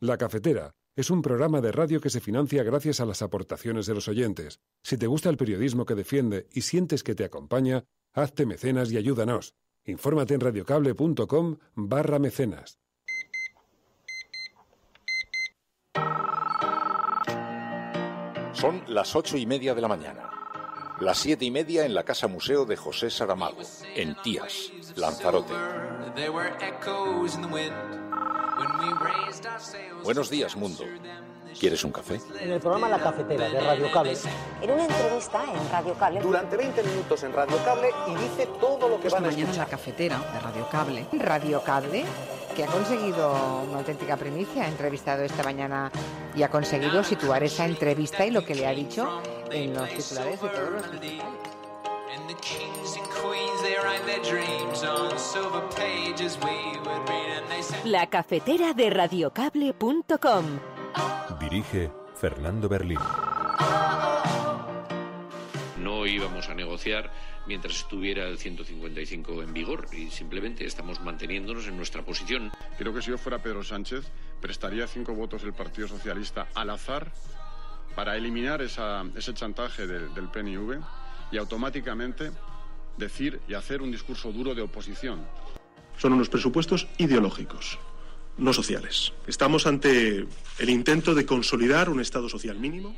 La Cafetera es un programa de radio que se financia gracias a las aportaciones de los oyentes. Si te gusta el periodismo que defiende y sientes que te acompaña, hazte mecenas y ayúdanos. Infórmate en radiocable.com/mecenas. Son las 8:30 de la mañana. Las 7:30 en la Casa Museo de José Saramago, en Tías, Lanzarote. Buenos días, mundo. ¿Quieres un café? En el programa La Cafetera de Radio Cable. En una entrevista en Radio Cable. Durante 20 minutos en Radio Cable y dice todo lo que van a escuchar. Mañana en La Cafetera de Radio Cable. Radio Cable, que ha conseguido una auténtica primicia, ha entrevistado esta mañana y ha conseguido situar esa entrevista y lo que le ha dicho en los titulares de todos los principales. La Cafetera de radiocable.com. Dirige Fernando Berlín. No íbamos a negociar mientras estuviera el 155 en vigor y simplemente estamos manteniéndonos en nuestra posición. Creo que si yo fuera Pedro Sánchez, prestaría 5 votos del Partido Socialista al azar para eliminar ese chantaje del PNV y automáticamente decir y hacer un discurso duro de oposición. Son unos presupuestos ideológicos, no sociales. Estamos ante el intento de consolidar un Estado social mínimo,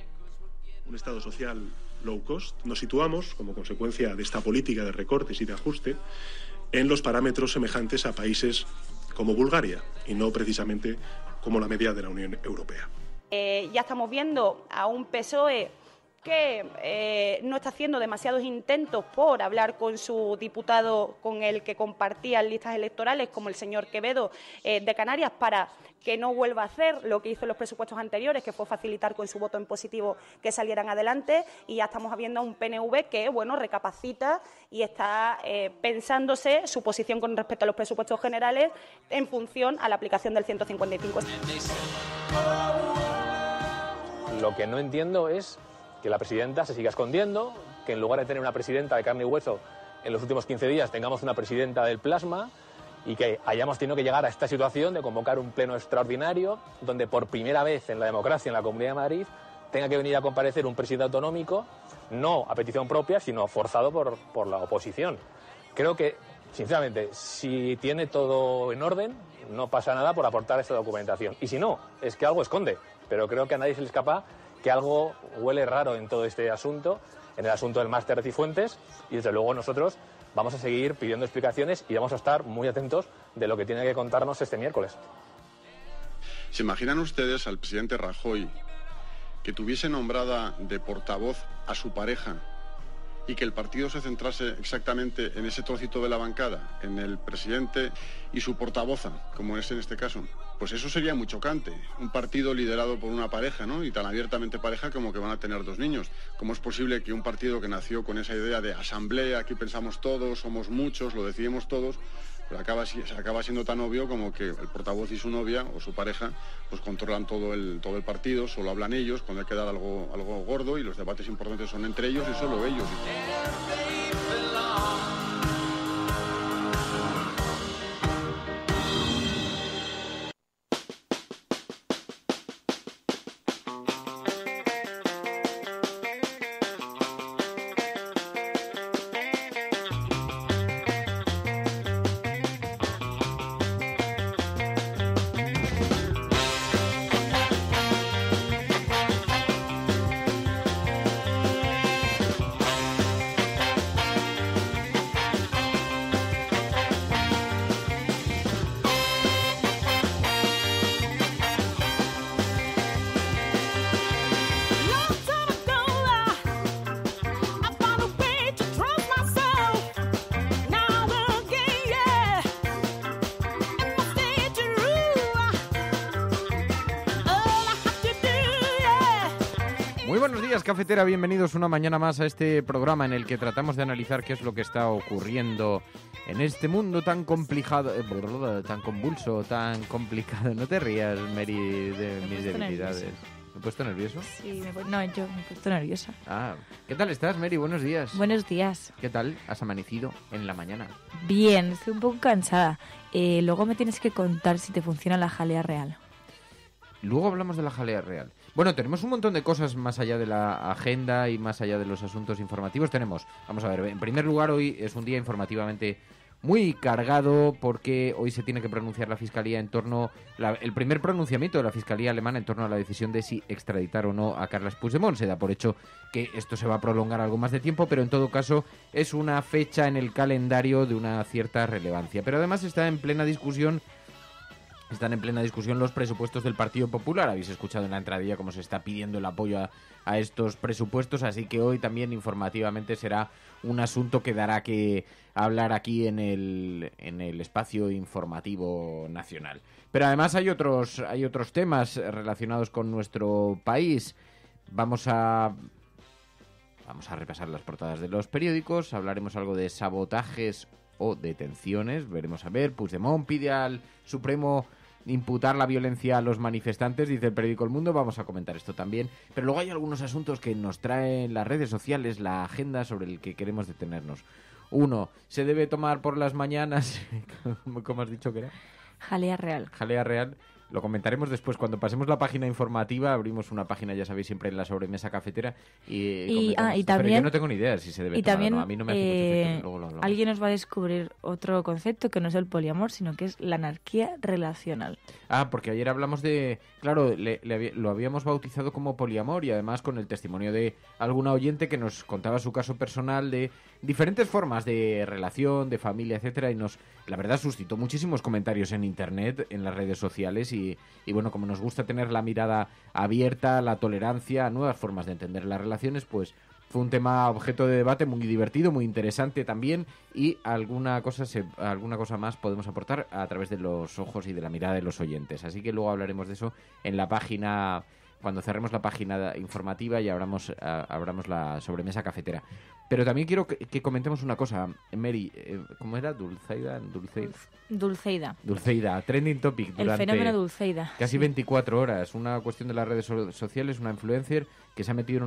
un Estado social low cost. Nos situamos, como consecuencia de esta política de recortes y de ajuste, en los parámetros semejantes a países como Bulgaria y no precisamente como la media de la Unión Europea. Ya estamos viendo a un PSOE que no está haciendo demasiados intentos por hablar con su diputado con el que compartían listas electorales, como el señor Quevedo de Canarias, para que no vuelva a hacer lo que hizo en los presupuestos anteriores, que fue facilitar con su voto en positivo que salieran adelante. Y ya estamos viendo a un PNV que, bueno, recapacita y está pensándose su posición con respecto a los presupuestos generales en función a la aplicación del 155. Lo que no entiendo es que la presidenta se siga escondiendo, que en lugar de tener una presidenta de carne y hueso en los últimos 15 días tengamos una presidenta del plasma y que hayamos tenido que llegar a esta situación de convocar un pleno extraordinario donde por primera vez en la democracia en la Comunidad de Madrid tenga que venir a comparecer un presidente autonómico, no a petición propia, sino forzado por la oposición. Creo que, sinceramente, si tiene todo en orden, no pasa nada por aportar esta documentación. Y si no, es que algo esconde. Pero creo que a nadie se le escapa que algo huele raro en todo este asunto, en el asunto del máster de Cifuentes, y desde luego nosotros vamos a seguir pidiendo explicaciones y vamos a estar muy atentos de lo que tiene que contarnos este miércoles. ¿Se imaginan ustedes al presidente Rajoy que tuviese nombrada de portavoz a su pareja y que el partido se centrase exactamente en ese trocito de la bancada, en el presidente y su portavoza, como es en este caso? Pues eso sería muy chocante. Un partido liderado por una pareja, ¿no? Y tan abiertamente pareja como que van a tener 2 niños. ¿Cómo es posible que un partido que nació con esa idea de asamblea, aquí pensamos todos, somos muchos, lo decidimos todos, pero acaba siendo tan obvio como que el portavoz y su novia o su pareja pues controlan todo el partido, solo hablan ellos cuando hay que dar algo gordo y los debates importantes son entre ellos y solo ellos? Buenos días, cafetera, bienvenidos una mañana más a este programa en el que tratamos de analizar qué es lo que está ocurriendo en este mundo tan complicado, tan convulso, tan complicado. No te rías, Mary, de mis debilidades. ¿Me he puesto nervioso? Sí, no, yo me he puesto nerviosa. Ah, ¿qué tal estás, Mary? Buenos días. Buenos días. ¿Qué tal has amanecido en la mañana? Bien, estoy un poco cansada. Luego me tienes que contar si te funciona la jalea real. Luego hablamos de la jalea real. Bueno, tenemos un montón de cosas más allá de la agenda y más allá de los asuntos informativos. Vamos a ver, en primer lugar, hoy es un día informativamente muy cargado porque hoy se tiene que pronunciar la Fiscalía el primer pronunciamiento de la Fiscalía alemana en torno a la decisión de si extraditar o no a Carles Puigdemont. Se da por hecho que esto se va a prolongar algo más de tiempo, pero en todo caso es una fecha en el calendario de una cierta relevancia. Pero además están en plena discusión los presupuestos del Partido Popular. Habéis escuchado en la entradilla cómo se está pidiendo el apoyo a estos presupuestos, así que hoy también informativamente será un asunto que dará que hablar aquí en el espacio informativo nacional. Pero además hay otros temas relacionados con nuestro país. Vamos a repasar las portadas de los periódicos, hablaremos algo de sabotajes o detenciones, veremos a ver. Puigdemont pide al Supremo imputar la violencia a los manifestantes, dice el periódico El Mundo. Vamos a comentar esto también. Pero luego hay algunos asuntos que nos traen las redes sociales, la agenda sobre el que queremos detenernos. 1. Se debe tomar por las mañanas, ¿cómo has dicho que era? Jalea real. Jalea real. Lo comentaremos después. Cuando pasemos la página informativa, abrimos una página, ya sabéis, siempre en la sobremesa cafetera. Y también, pero yo no tengo ni idea si se debe tomar también, o no. A mí no me hace mucho efecto. Luego lo hablamos. Alguien nos va a descubrir otro concepto que no es el poliamor, sino que es la anarquía relacional. Porque ayer hablamos de... Claro, lo habíamos bautizado como poliamor y además con el testimonio de alguna oyente que nos contaba su caso personal de diferentes formas de relación, de familia, etcétera, y la verdad, suscitó muchísimos comentarios en internet, en las redes sociales y bueno, como nos gusta tener la mirada abierta, la tolerancia a nuevas formas de entender las relaciones, pues fue un tema objeto de debate muy divertido, muy interesante también, y alguna cosa más podemos aportar a través de los ojos y de la mirada de los oyentes. Así que luego hablaremos de eso en la página, cuando cerremos la página informativa y abramos la sobremesa cafetera. Pero también quiero que comentemos una cosa, Mary, ¿cómo era? Dulceida, trending topic durante el fenómeno Dulceida. Casi 24 horas, una cuestión de las redes sociales, una influencer que se ha metido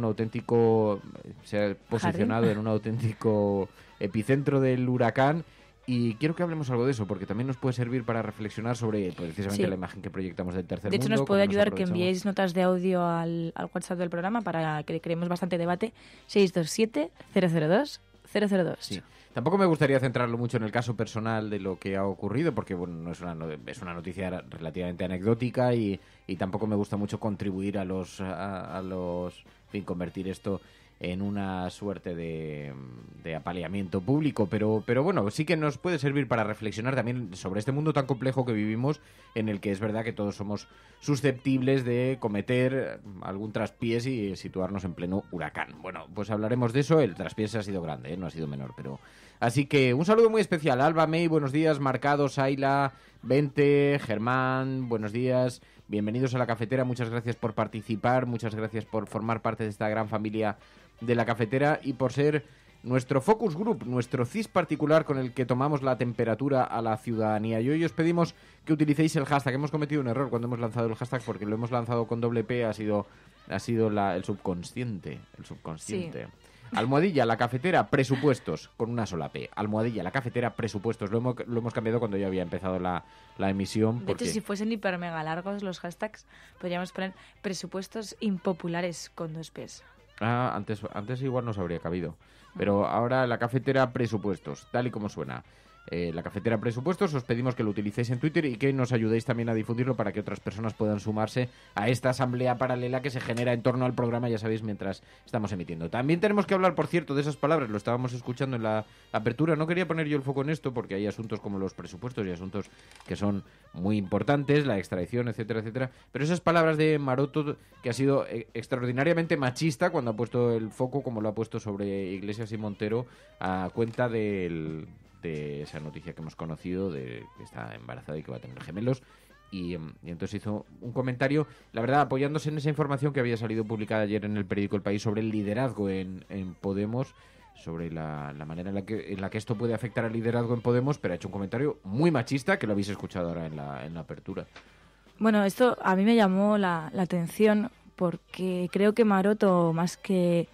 se ha posicionado en un auténtico epicentro del huracán. Y quiero que hablemos algo de eso, porque también nos puede servir para reflexionar sobre precisamente la imagen que proyectamos del tercer mundo. De hecho, nos puede ayudar que enviéis notas de audio al WhatsApp del programa para que creemos bastante debate. 627-002-002. Sí. Tampoco me gustaría centrarlo mucho en el caso personal de lo que ha ocurrido, porque bueno, no es una noticia relativamente anecdótica y tampoco me gusta mucho contribuir convertir esto en una suerte de apaleamiento público, pero bueno, sí que nos puede servir para reflexionar también sobre este mundo tan complejo que vivimos, en el que es verdad que todos somos susceptibles de cometer algún traspiés y situarnos en pleno huracán. Bueno, pues hablaremos de eso. El traspiés ha sido grande, no ha sido menor, pero... Así que un saludo muy especial. Alba, May, buenos días. Marcado, Saila, Vente, Germán, buenos días. Bienvenidos a la cafetera. Muchas gracias por participar, muchas gracias por formar parte de esta gran familia de la cafetera y por ser nuestro focus group, nuestro CIS particular con el que tomamos la temperatura a la ciudadanía. Y hoy os pedimos que utilicéis el hashtag. Hemos cometido un error cuando hemos lanzado el hashtag porque lo hemos lanzado con doble P, ha sido el subconsciente. Sí. Almohadilla, la cafetera, presupuestos, con una sola P. Almohadilla, la cafetera, presupuestos. Lo hemos cambiado cuando ya había empezado la emisión. De hecho, si fuesen hiper mega largos los hashtags, podríamos poner presupuestos impopulares con 2 Ps. Antes igual nos habría cabido. Pero ahora la cafetera, presupuestos, tal y como suena. La cafetera presupuestos, os pedimos que lo utilicéis en Twitter y que nos ayudéis también a difundirlo para que otras personas puedan sumarse a esta asamblea paralela que se genera en torno al programa, ya sabéis, mientras estamos emitiendo. También tenemos que hablar, por cierto, de esas palabras, lo estábamos escuchando en la apertura. No quería poner yo el foco en esto porque hay asuntos como los presupuestos y asuntos que son muy importantes, la extradición, etcétera, etcétera. Pero esas palabras de Maroto, que ha sido extraordinariamente machista cuando ha puesto el foco, como lo ha puesto sobre Iglesias y Montero, a cuenta de esa noticia que hemos conocido de que está embarazada y que va a tener gemelos y entonces hizo un comentario, la verdad, apoyándose en esa información que había salido publicada ayer en el periódico El País sobre el liderazgo en Podemos, sobre la manera en la que esto puede afectar al liderazgo en Podemos, pero ha hecho un comentario muy machista que lo habéis escuchado ahora en la apertura. Bueno, esto a mí me llamó la atención porque creo que Maroto, más que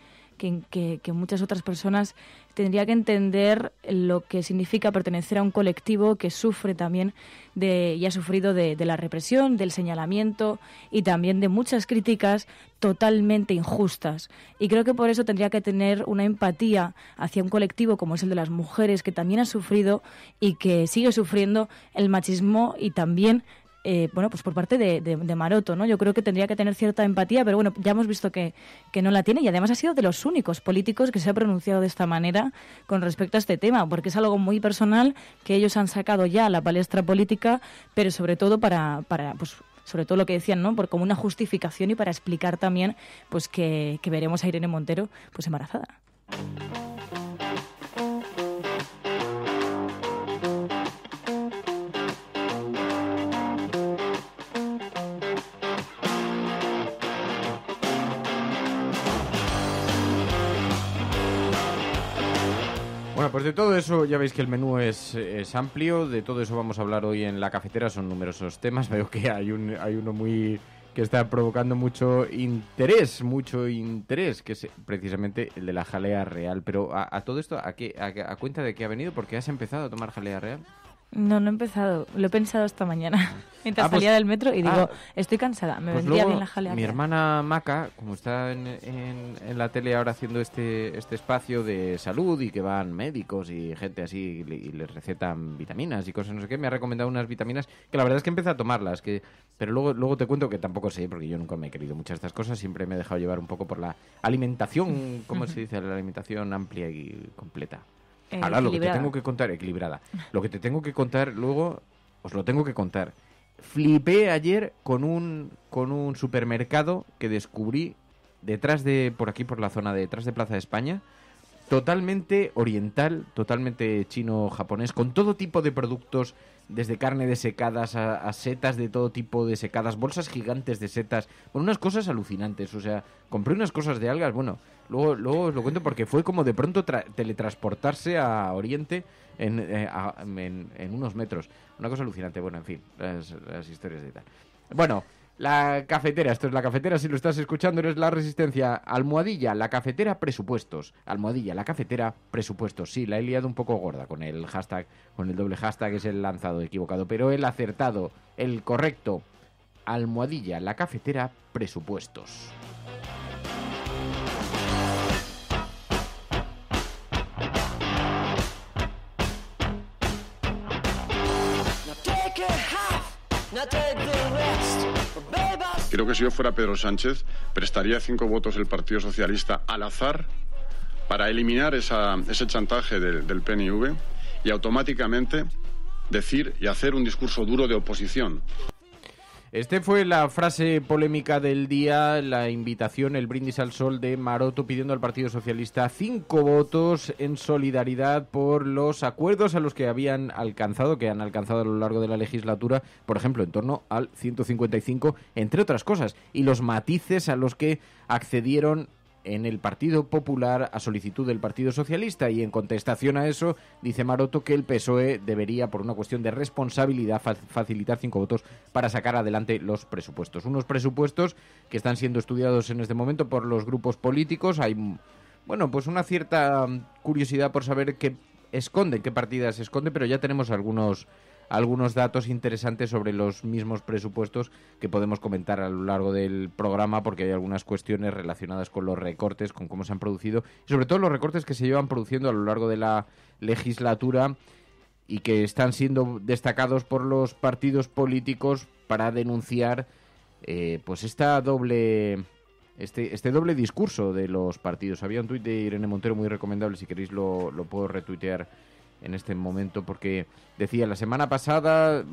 que muchas otras personas tendría que entender lo que significa pertenecer a un colectivo que sufre también y ha sufrido de la represión, del señalamiento y también de muchas críticas totalmente injustas. Y creo que por eso tendría que tener una empatía hacia un colectivo como es el de las mujeres, que también ha sufrido y que sigue sufriendo el machismo y también pues por parte de Maroto, ¿no? Yo creo que tendría que tener cierta empatía, pero bueno, ya hemos visto que no la tiene, y además ha sido de los únicos políticos que se ha pronunciado de esta manera con respecto a este tema, porque es algo muy personal que ellos han sacado ya a la palestra política, pero sobre todo para pues sobre todo lo que decían, ¿no? Como una justificación y para explicar también pues que veremos a Irene Montero pues embarazada. Bueno, pues de todo eso ya veis que el menú es amplio, de todo eso vamos a hablar hoy en La Cafetera, son numerosos temas, veo que hay uno muy que está provocando mucho interés, que es precisamente el de la jalea real, pero a todo esto, ¿a cuenta de qué ha venido? ¿Por qué has empezado a tomar jalea real? No he empezado, lo he pensado esta mañana mientras salía del metro y digo, estoy cansada, me vendría bien la jalea. Mi hermana Maca, como está en la tele ahora haciendo este espacio de salud y que van médicos y gente así y les recetan vitaminas y cosas no sé qué, me ha recomendado unas vitaminas que la verdad es que empecé a tomarlas, pero luego te cuento que tampoco sé, porque yo nunca me he querido muchas de estas cosas, siempre me he dejado llevar un poco por la alimentación, ¿cómo se dice? La alimentación amplia y completa. Ahora lo que te tengo que contar, equilibrada. Lo que te tengo que contar luego, os lo tengo que contar. Flipé ayer con un supermercado que descubrí por aquí por la zona detrás de Plaza de España, totalmente oriental, totalmente chino-japonés, con todo tipo de productos, desde carne de secadas a setas de todo tipo de secadas, bolsas gigantes de setas, bueno, unas cosas alucinantes. O sea, compré unas cosas de algas, bueno, luego os lo cuento porque fue como de pronto teletransportarse a Oriente en unos metros. Una cosa alucinante, bueno, en fin, las historias de tal. Bueno, La Cafetera, esto es La Cafetera, si lo estás escuchando eres La Resistencia. Almohadilla, La Cafetera, presupuestos. Almohadilla, La Cafetera, presupuestos. Sí, la he liado un poco gorda con el hashtag, con el doble hashtag, es el lanzado equivocado, pero el acertado, el correcto. Almohadilla, La Cafetera, presupuestos. Creo que si yo fuera Pedro Sánchez, prestaría 5 votos el Partido Socialista al azar para eliminar ese chantaje del PNV y automáticamente decir y hacer un discurso duro de oposición. Este fue la frase polémica del día, la invitación, el brindis al sol de Maroto pidiendo al Partido Socialista 5 votos en solidaridad por los acuerdos a los que han alcanzado a lo largo de la legislatura, por ejemplo, en torno al 155, entre otras cosas, y los matices a los que accedieron en el Partido Popular a solicitud del Partido Socialista, y en contestación a eso dice Maroto que el PSOE debería, por una cuestión de responsabilidad, facilitar 5 votos para sacar adelante los presupuestos. Unos presupuestos que están siendo estudiados en este momento por los grupos políticos. Hay, pues una cierta curiosidad por saber qué partidas esconde, pero ya tenemos algunos datos interesantes sobre los mismos presupuestos que podemos comentar a lo largo del programa, porque hay algunas cuestiones relacionadas con los recortes, con cómo se han producido, y sobre todo los recortes que se llevan produciendo a lo largo de la legislatura y que están siendo destacados por los partidos políticos para denunciar este doble discurso de los partidos. Había un tuit de Irene Montero muy recomendable, si queréis lo puedo retuitear en este momento, porque decía: la semana pasada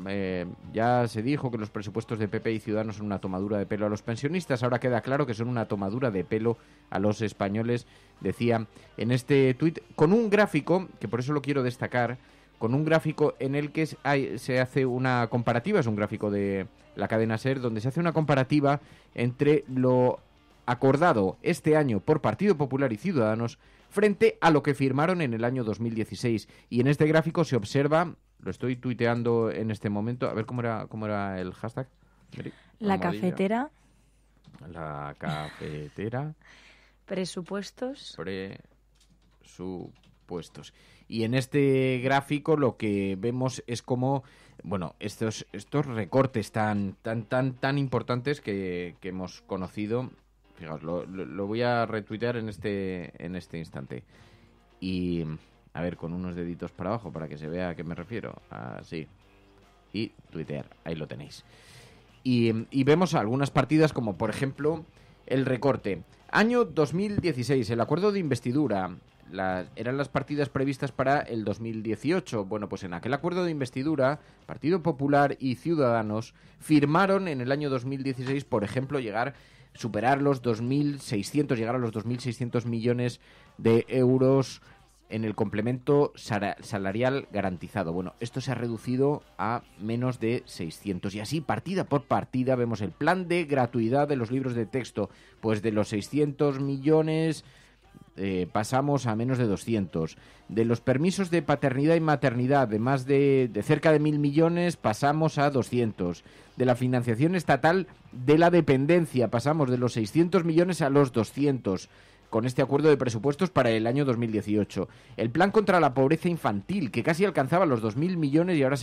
ya se dijo que los presupuestos de PP y Ciudadanos son una tomadura de pelo a los pensionistas, ahora queda claro que son una tomadura de pelo a los españoles, decía en este tuit, con un gráfico, que por eso lo quiero destacar, con un gráfico en el que se hace una comparativa, es un gráfico de la cadena SER, donde se hace una comparativa entre lo acordado este año por Partido Popular y Ciudadanos frente a lo que firmaron en el año 2016. Y en este gráfico se observa, lo estoy tuiteando en este momento, a ver cómo era el hashtag. La Cafetera. La Cafetera. Presupuestos. Presupuestos. Y en este gráfico lo que vemos es como, bueno, estos recortes tan importantes que hemos conocido. Fijaos, lo voy a retuitear en este instante. Y, a ver, con unos deditos para abajo para que se vea a qué me refiero. Así. Y tuitear, ahí lo tenéis. Y vemos algunas partidas como, por ejemplo, el recorte. Año 2016, el acuerdo de investidura. Eran las partidas previstas para el 2018. Bueno, pues en aquel acuerdo de investidura, Partido Popular y Ciudadanos firmaron en el año 2016, por ejemplo, superar los 2.600, llegar a los 2.600 millones de euros en el complemento salarial garantizado. Bueno, esto se ha reducido a menos de 600. Y así, partida por partida, vemos el plan de gratuidad de los libros de texto. Pues de los 600 millones pasamos a menos de 200. De los permisos de paternidad y maternidad, de cerca de 1.000 millones, pasamos a 200. De la financiación estatal de la dependencia, pasamos de los 600 millones a los 200. Con este acuerdo de presupuestos para el año 2018. El plan contra la pobreza infantil, que casi alcanzaba los 2.000 millones y ahora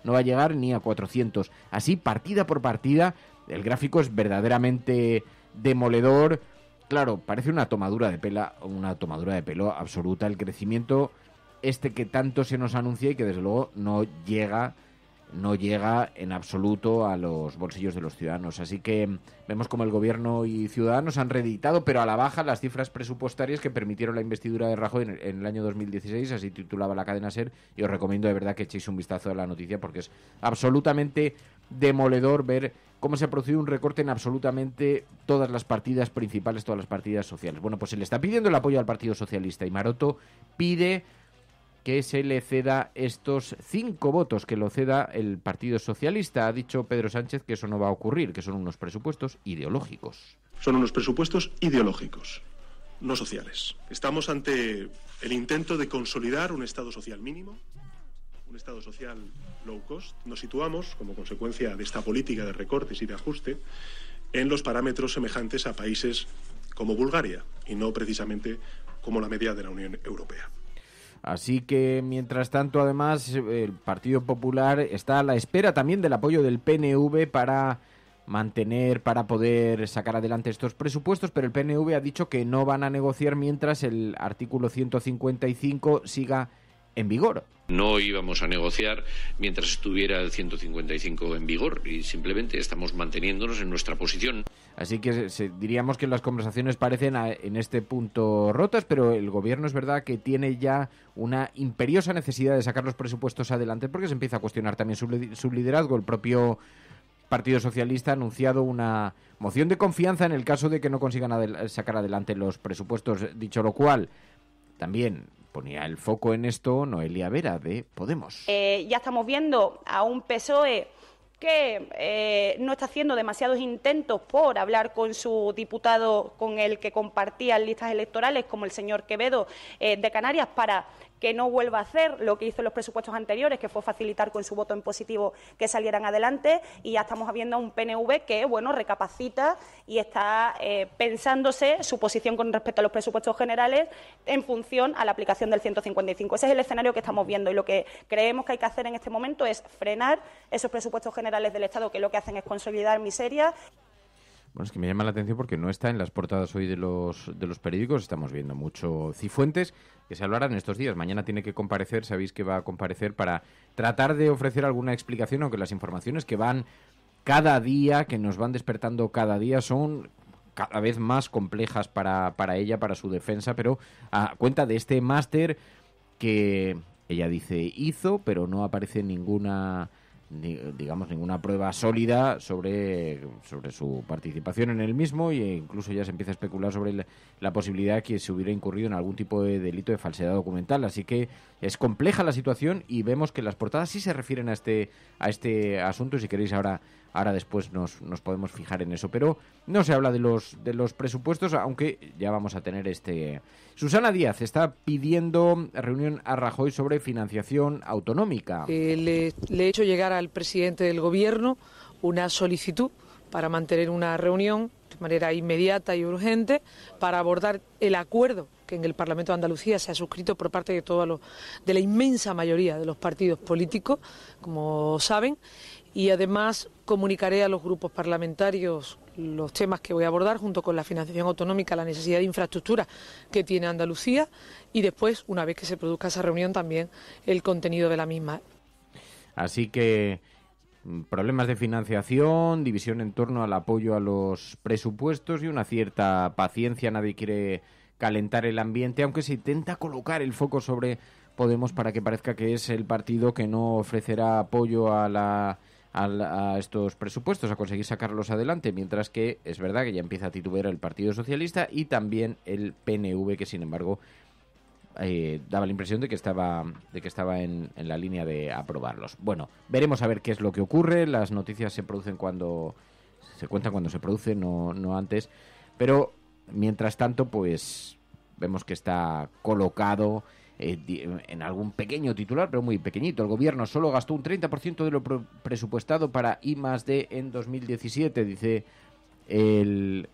no va a llegar ni a 400. Así, partida por partida, el gráfico es verdaderamente demoledor. Claro, parece una tomadura de pelo absoluta. El crecimiento que tanto se nos anuncia y que desde luego no llega en absoluto a los bolsillos de los ciudadanos. Así que vemos como el Gobierno y Ciudadanos han reeditado, pero a la baja, las cifras presupuestarias que permitieron la investidura de Rajoy en el año 2016, así titulaba la cadena SER, y os recomiendo de verdad que echéis un vistazo a la noticia porque es absolutamente demoledor ver cómo se ha producido un recorte en absolutamente todas las partidas principales, todas las partidas sociales. Bueno, pues se le está pidiendo el apoyo al Partido Socialista y Maroto pide que se le ceda estos 5 votos, que lo ceda el Partido Socialista. Ha dicho Pedro Sánchez que eso no va a ocurrir, que son unos presupuestos ideológicos. Son unos presupuestos ideológicos, no sociales. Estamos ante el intento de consolidar un Estado social mínimo, un Estado social low cost. Nos situamos, como consecuencia de esta política de recortes y de ajuste, en los parámetros semejantes a países como Bulgaria y no precisamente como la media de la Unión Europea. Así que, mientras tanto, además, el Partido Popular está a la espera también del apoyo del PNV para poder sacar adelante estos presupuestos, pero el PNV ha dicho que no van a negociar mientras el artículo 155 siga en vigor. No íbamos a negociar mientras estuviera el 155 en vigor y simplemente estamos manteniéndonos en nuestra posición. Así que diríamos que las conversaciones parecen en este punto rotas, pero el Gobierno es verdad que tiene ya una imperiosa necesidad de sacar los presupuestos adelante porque se empieza a cuestionar también su liderazgo. El propio Partido Socialista ha anunciado una moción de confianza en el caso de que no consigan sacar adelante los presupuestos, dicho lo cual también ponía el foco en esto Noelia Vera, de Podemos. Ya estamos viendo a un PSOE que no está haciendo demasiados intentos por hablar con su diputado con el que compartían listas electorales, como el señor Quevedo de Canarias, para que no vuelva a hacer lo que hizo en los presupuestos anteriores, que fue facilitar con su voto en positivo que salieran adelante, y ya estamos viendo a un PNV que, bueno, recapacita y está pensándose su posición con respecto a los presupuestos generales en función a la aplicación del 155. Ese es el escenario que estamos viendo y lo que creemos que hay que hacer en este momento es frenar esos presupuestos generales del Estado, que lo que hacen es consolidar miseria. Bueno, es que me llama la atención porque no está en las portadas hoy de los periódicos. Estamos viendo mucho Cifuentes, que se hablará en estos días. Mañana tiene que comparecer, sabéis que va a comparecer para tratar de ofrecer alguna explicación, aunque las informaciones que van cada día, que nos van despertando cada día, son cada vez más complejas para ella, para su defensa, pero a cuenta de este máster que ella dice hizo, pero no aparece ninguna prueba sólida sobre su participación en el mismo, e incluso ya se empieza a especular sobre la posibilidad de que se hubiera incurrido en algún tipo de delito de falsedad documental. Así que es compleja la situación y vemos que las portadas sí se refieren a este asunto. Si queréis ahora después nos podemos fijar en eso, pero no se habla de los presupuestos, aunque ya vamos a tener Susana Díaz está pidiendo reunión a Rajoy sobre financiación autonómica. Le he hecho llegar al presidente del Gobierno una solicitud para mantener una reunión de manera inmediata y urgente para abordar el acuerdo que en el Parlamento de Andalucía se ha suscrito por parte de la inmensa mayoría de los partidos políticos, como saben, y además comunicaré a los grupos parlamentarios los temas que voy a abordar junto con la financiación autonómica, la necesidad de infraestructura que tiene Andalucía y después, una vez que se produzca esa reunión, también el contenido de la misma. Así que problemas de financiación, división en torno al apoyo a los presupuestos y una cierta paciencia. Nadie quiere calentar el ambiente, aunque se intenta colocar el foco sobre Podemos para que parezca que es el partido que no ofrecerá apoyo a estos presupuestos, a conseguir sacarlos adelante, mientras que es verdad que ya empieza a titubear el Partido Socialista y también el PNV, que sin embargo daba la impresión de que estaba en la línea de aprobarlos. Bueno, veremos a ver qué es lo que ocurre. Las noticias se producen cuando se cuentan, cuando se producen, no antes. Pero mientras tanto, pues vemos que está colocado en algún pequeño titular, pero muy pequeñito. El gobierno solo gastó un 30% de lo presupuestado para I+D en 2017, dice el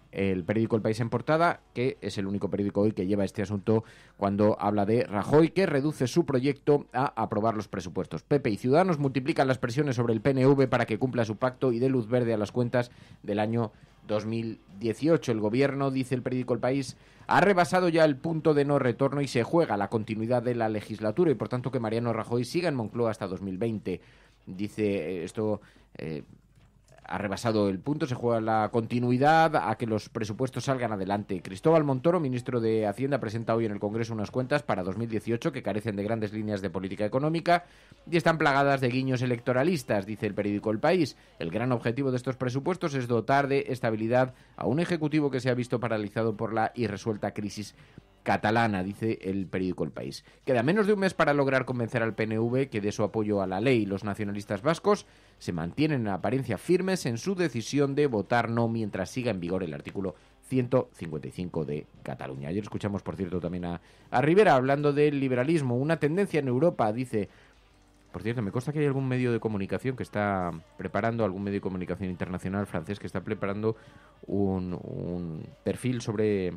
periódico El País en portada, que es el único periódico hoy que lleva este asunto cuando habla de Rajoy, que reduce su proyecto a aprobar los presupuestos. PP y Ciudadanos multiplican las presiones sobre el PNV para que cumpla su pacto y dé luz verde a las cuentas del año 2018. El gobierno, dice el periódico El País, ha rebasado ya el punto de no retorno y se juega la continuidad de la legislatura y por tanto que Mariano Rajoy siga en Moncloa hasta 2020. Dice esto, ha rebasado el punto, se juega la continuidad a que los presupuestos salgan adelante. Cristóbal Montoro, ministro de Hacienda, presenta hoy en el Congreso unas cuentas para 2018 que carecen de grandes líneas de política económica y están plagadas de guiños electoralistas, dice el periódico El País. El gran objetivo de estos presupuestos es dotar de estabilidad a un ejecutivo que se ha visto paralizado por la irresuelta crisis catalana, dice el periódico El País. Queda menos de un mes para lograr convencer al PNV que dé su apoyo a la ley. Los nacionalistas vascos se mantienen en apariencia firmes en su decisión de votar no mientras siga en vigor el artículo 155 de Cataluña. Ayer escuchamos, por cierto, también a Rivera hablando del liberalismo, una tendencia en Europa, dice. Por cierto, me consta que hay algún medio de comunicación que está preparando, algún medio de comunicación internacional francés que está preparando un perfil sobre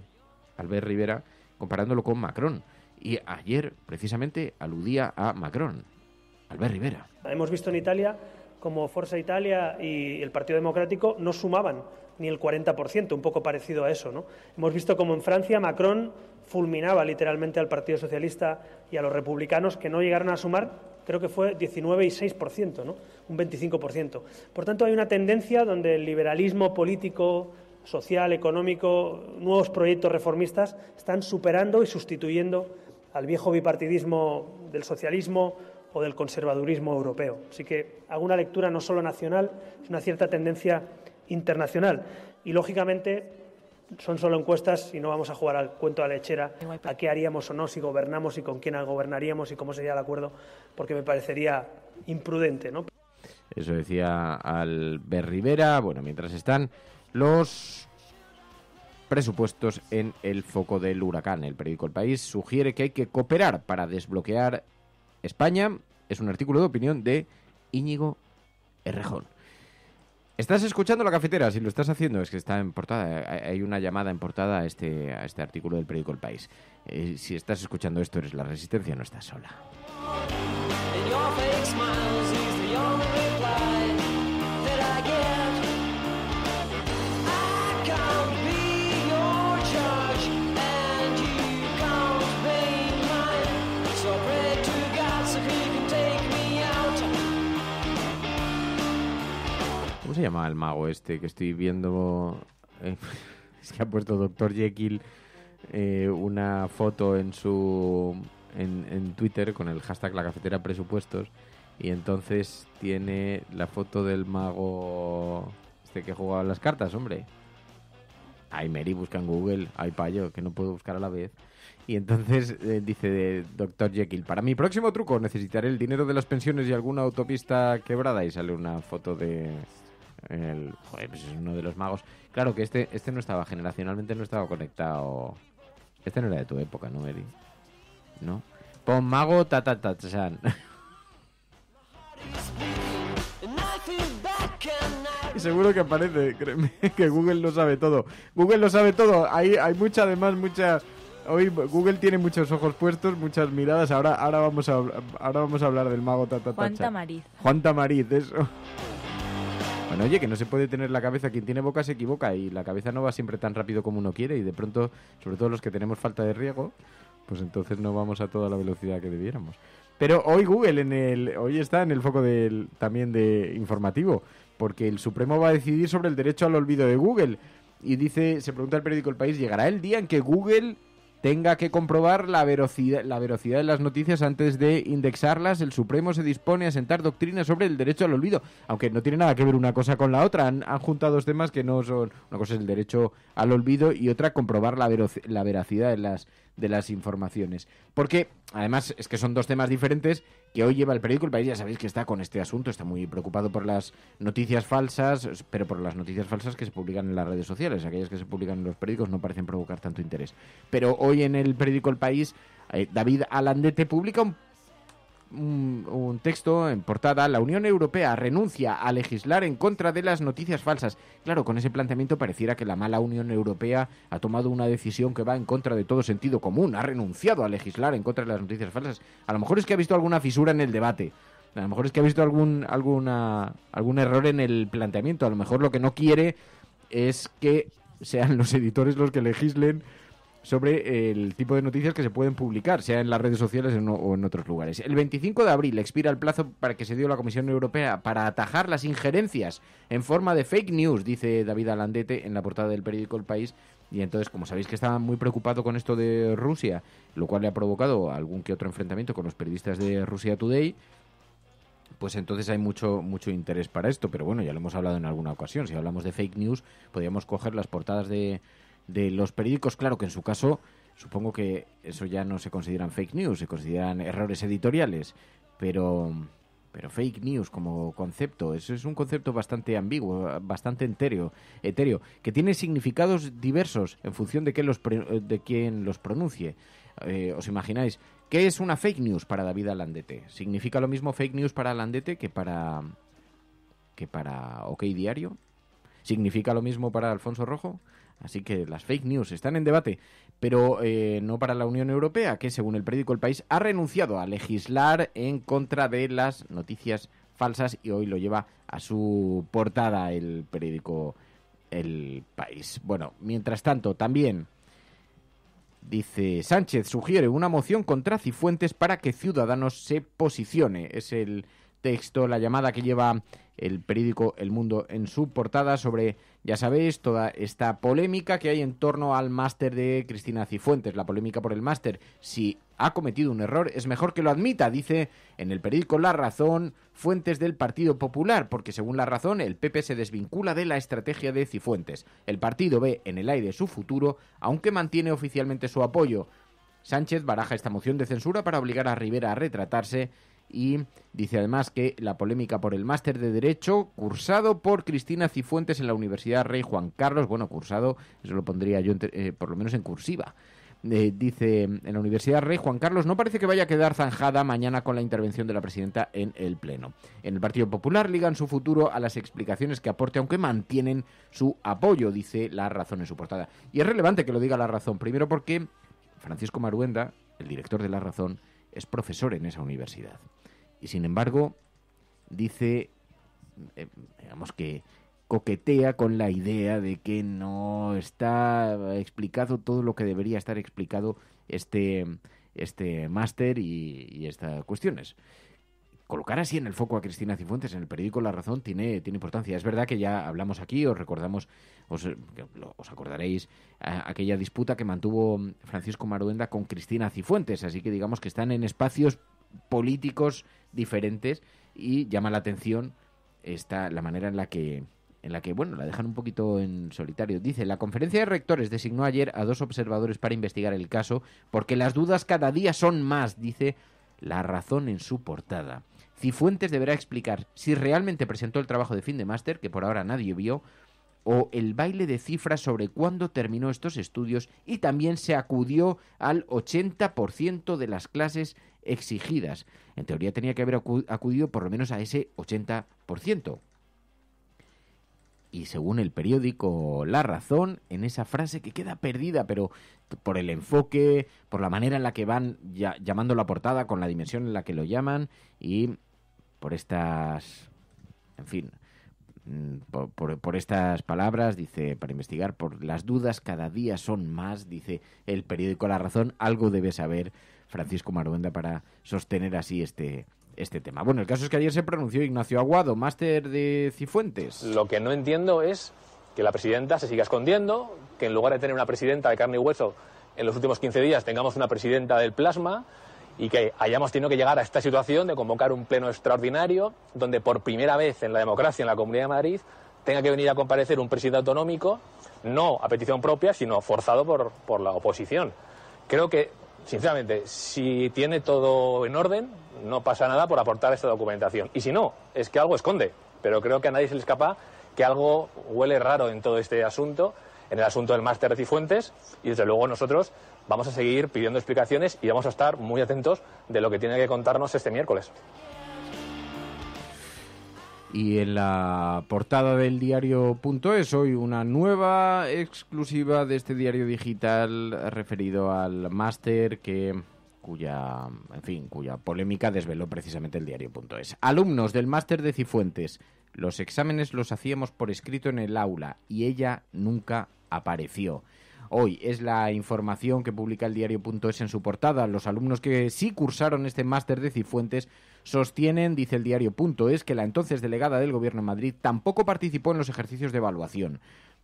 Albert Rivera comparándolo con Macron. Y ayer, precisamente, aludía a Macron, Albert Rivera. Hemos visto en Italia como Forza Italia y el Partido Democrático no sumaban ni el 40%, un poco parecido a eso, ¿no? Hemos visto como en Francia Macron fulminaba literalmente al Partido Socialista y a los republicanos, que no llegaron a sumar, creo que fue 19,6%, ¿no? Un 25%. Por tanto, hay una tendencia donde el liberalismo político, social, económico, nuevos proyectos reformistas están superando y sustituyendo al viejo bipartidismo del socialismo o del conservadurismo europeo. Así que hago una lectura no solo nacional, es una cierta tendencia internacional. Y, lógicamente, son solo encuestas y no vamos a jugar al cuento a la lechera a qué haríamos o no, si gobernamos y con quién gobernaríamos y cómo sería el acuerdo, porque me parecería imprudente, ¿no? Eso decía Albert Rivera. Bueno, mientras están los presupuestos en el foco del huracán, el periódico El País sugiere que hay que cooperar para desbloquear España. Es un artículo de opinión de Íñigo Errejón. Estás escuchando La Cafetera, si lo estás haciendo es que está en portada, hay una llamada en portada a este artículo del periódico El País. Si estás escuchando esto, eres La Resistencia, no estás sola. ¿Cómo se llama el mago este que estoy viendo? Es que ha puesto Dr. Jekyll una foto en Twitter con el hashtag La Cafetera Presupuestos y entonces tiene la foto del mago este que jugaba a las cartas, hombre. Ay, Mary, busca en Google. Ay, payo, que no puedo buscar a la vez. Y entonces dice Dr. Jekyll, para mi próximo truco necesitaré el dinero de las pensiones y alguna autopista quebrada. Y sale una foto de... Joder, pues es uno de los magos. Claro que este no estaba, generacionalmente no estaba conectado. Este no era de tu época, ¿no, Eri? ¿No? Pon mago San. Y seguro que aparece, créeme, que Google lo sabe todo. Google lo sabe todo. Hay mucha. Hoy Google tiene muchos ojos puestos, muchas miradas. Ahora vamos a hablar del mago Juan Tamariz. Juan Tamariz, eso. Bueno, oye, que no se puede tener la cabeza. Quien tiene boca se equivoca y la cabeza no va siempre tan rápido como uno quiere y de pronto, sobre todo los que tenemos falta de riego, pues entonces no vamos a toda la velocidad que debiéramos. Pero hoy Google hoy está en el foco también de informativo, porque el Supremo va a decidir sobre el derecho al olvido de Google. Y se pregunta el periódico El País, ¿llegará el día en que Google tenga que comprobar la veracidad de las noticias antes de indexarlas? El Supremo se dispone a sentar doctrina sobre el derecho al olvido, aunque no tiene nada que ver una cosa con la otra. Han juntado dos temas que no son... Una cosa es el derecho al olvido y otra comprobar la veracidad de las informaciones. Porque, además, es que son dos temas diferentes que hoy lleva el periódico El País. Ya sabéis que está con este asunto, está muy preocupado por las noticias falsas, pero por las noticias falsas que se publican en las redes sociales. Aquellas que se publican en los periódicos no parecen provocar tanto interés. Pero hoy en el periódico El País, David Alandete publica un texto en portada: la Unión Europea renuncia a legislar en contra de las noticias falsas. Claro, con ese planteamiento pareciera que la mala Unión Europea ha tomado una decisión que va en contra de todo sentido común, ha renunciado a legislar en contra de las noticias falsas. A lo mejor es que ha visto alguna fisura en el debate, a lo mejor es que ha visto algún error en el planteamiento, a lo mejor lo que no quiere es que sean los editores los que legislen sobre el tipo de noticias que se pueden publicar, sea en las redes sociales o en otros lugares. El 25 de abril expira el plazo para que se dio la Comisión Europea para atajar las injerencias en forma de fake news, dice David Alandete en la portada del periódico El País. Y entonces, como sabéis que estaba muy preocupado con esto de Rusia, lo cual le ha provocado algún que otro enfrentamiento con los periodistas de Russia Today, pues entonces hay mucho interés para esto. Pero bueno, ya lo hemos hablado en alguna ocasión. Si hablamos de fake news, podríamos coger las portadas de los periódicos. Claro que en su caso supongo que eso ya no se consideran fake news, se consideran errores editoriales, pero fake news como concepto, eso es un concepto bastante ambiguo, bastante etéreo, que tiene significados diversos en función de quién los pronuncie. ¿Os imagináis qué es una fake news para David Alandete? ¿Significa lo mismo fake news para Alandete que para OK Diario? ¿Significa lo mismo para Alfonso Rojo? Así que las fake news están en debate, pero no para la Unión Europea, que según el periódico El País ha renunciado a legislar en contra de las noticias falsas y hoy lo lleva a su portada el periódico El País. Bueno, mientras tanto, también dice Sánchez sugiere una moción contra Cifuentes para que Ciudadanos se posicione. Es el texto, la llamada que lleva el periódico El Mundo en su portada sobre, ya sabéis, toda esta polémica que hay en torno al máster de Cristina Cifuentes, la polémica por el máster. Si ha cometido un error, es mejor que lo admita, dice en el periódico La Razón fuentes del Partido Popular, porque según La Razón, el PP se desvincula de la estrategia de Cifuentes. El partido ve en el aire su futuro, aunque mantiene oficialmente su apoyo. Sánchez baraja esta moción de censura para obligar a Rivera a retratarse y dice además que la polémica por el máster de Derecho cursado por Cristina Cifuentes en la Universidad Rey Juan Carlos, bueno, cursado, eso lo pondría yo por lo menos en cursiva, dice en la Universidad Rey Juan Carlos, no parece que vaya a quedar zanjada mañana con la intervención de la presidenta en el Pleno. En el Partido Popular ligan su futuro a las explicaciones que aporte, aunque mantienen su apoyo, dice La Razón en su portada. Y es relevante que lo diga La Razón, primero porque Francisco Maruenda, el director de La Razón, es profesor en esa universidad. Y sin embargo, dice, digamos que coquetea con la idea de que no está explicado todo lo que debería estar explicado este máster y estas cuestiones. Colocar así en el foco a Cristina Cifuentes en el periódico La Razón tiene importancia. Es verdad que ya hablamos aquí, os recordamos, os acordaréis aquella disputa que mantuvo Francisco Maruenda con Cristina Cifuentes, así que digamos que están en espacios políticos diferentes y llama la atención la manera en la que bueno, la dejan un poquito en solitario. Dice, la conferencia de rectores designó ayer a 2 observadores para investigar el caso porque las dudas cada día son más, dice La Razón en su portada. Cifuentes deberá explicar si realmente presentó el trabajo de fin de máster, que por ahora nadie vio, o el baile de cifras sobre cuándo terminó estos estudios, y también se acudió al 80% de las clases exigidas. En teoría tenía que haber acudido por lo menos a ese 80%. Y según el periódico La Razón, en esa frase que queda perdida, pero por el enfoque, por la manera en la que van llamando la portada, con la dimensión en la que lo llaman, y por estas, en fin, por estas palabras, dice, para investigar, por las dudas cada día son más, dice el periódico La Razón, algo debe saber Francisco Marduenda para sostener así este tema. Bueno, el caso es que ayer se pronunció Ignacio Aguado, máster de Cifuentes. Lo que no entiendo es que la presidenta se siga escondiendo, que en lugar de tener una presidenta de carne y hueso en los últimos 15 días tengamos una presidenta del plasma, y que hayamos tenido que llegar a esta situación de convocar un pleno extraordinario donde por primera vez en la democracia en la Comunidad de Madrid tenga que venir a comparecer un presidente autonómico, no a petición propia, sino forzado por la oposición. Creo que, sinceramente, si tiene todo en orden, no pasa nada por aportar esta documentación. Y si no, es que algo esconde. Pero creo que a nadie se le escapa que algo huele raro en todo este asunto, en el asunto del máster de Cifuentes, y desde luego nosotros vamos a seguir pidiendo explicaciones y vamos a estar muy atentos de lo que tiene que contarnos este miércoles. Y en la portada del diario.es hoy una nueva exclusiva de este diario digital referido al máster cuya polémica desveló precisamente el diario.es. Alumnos del máster de Cifuentes, los exámenes los hacíamos por escrito en el aula y ella nunca apareció. Hoy es la información que publica el diario.es en su portada. Los alumnos que sí cursaron este máster de Cifuentes sostienen, dice el diario.es, que la entonces delegada del Gobierno en Madrid tampoco participó en los ejercicios de evaluación.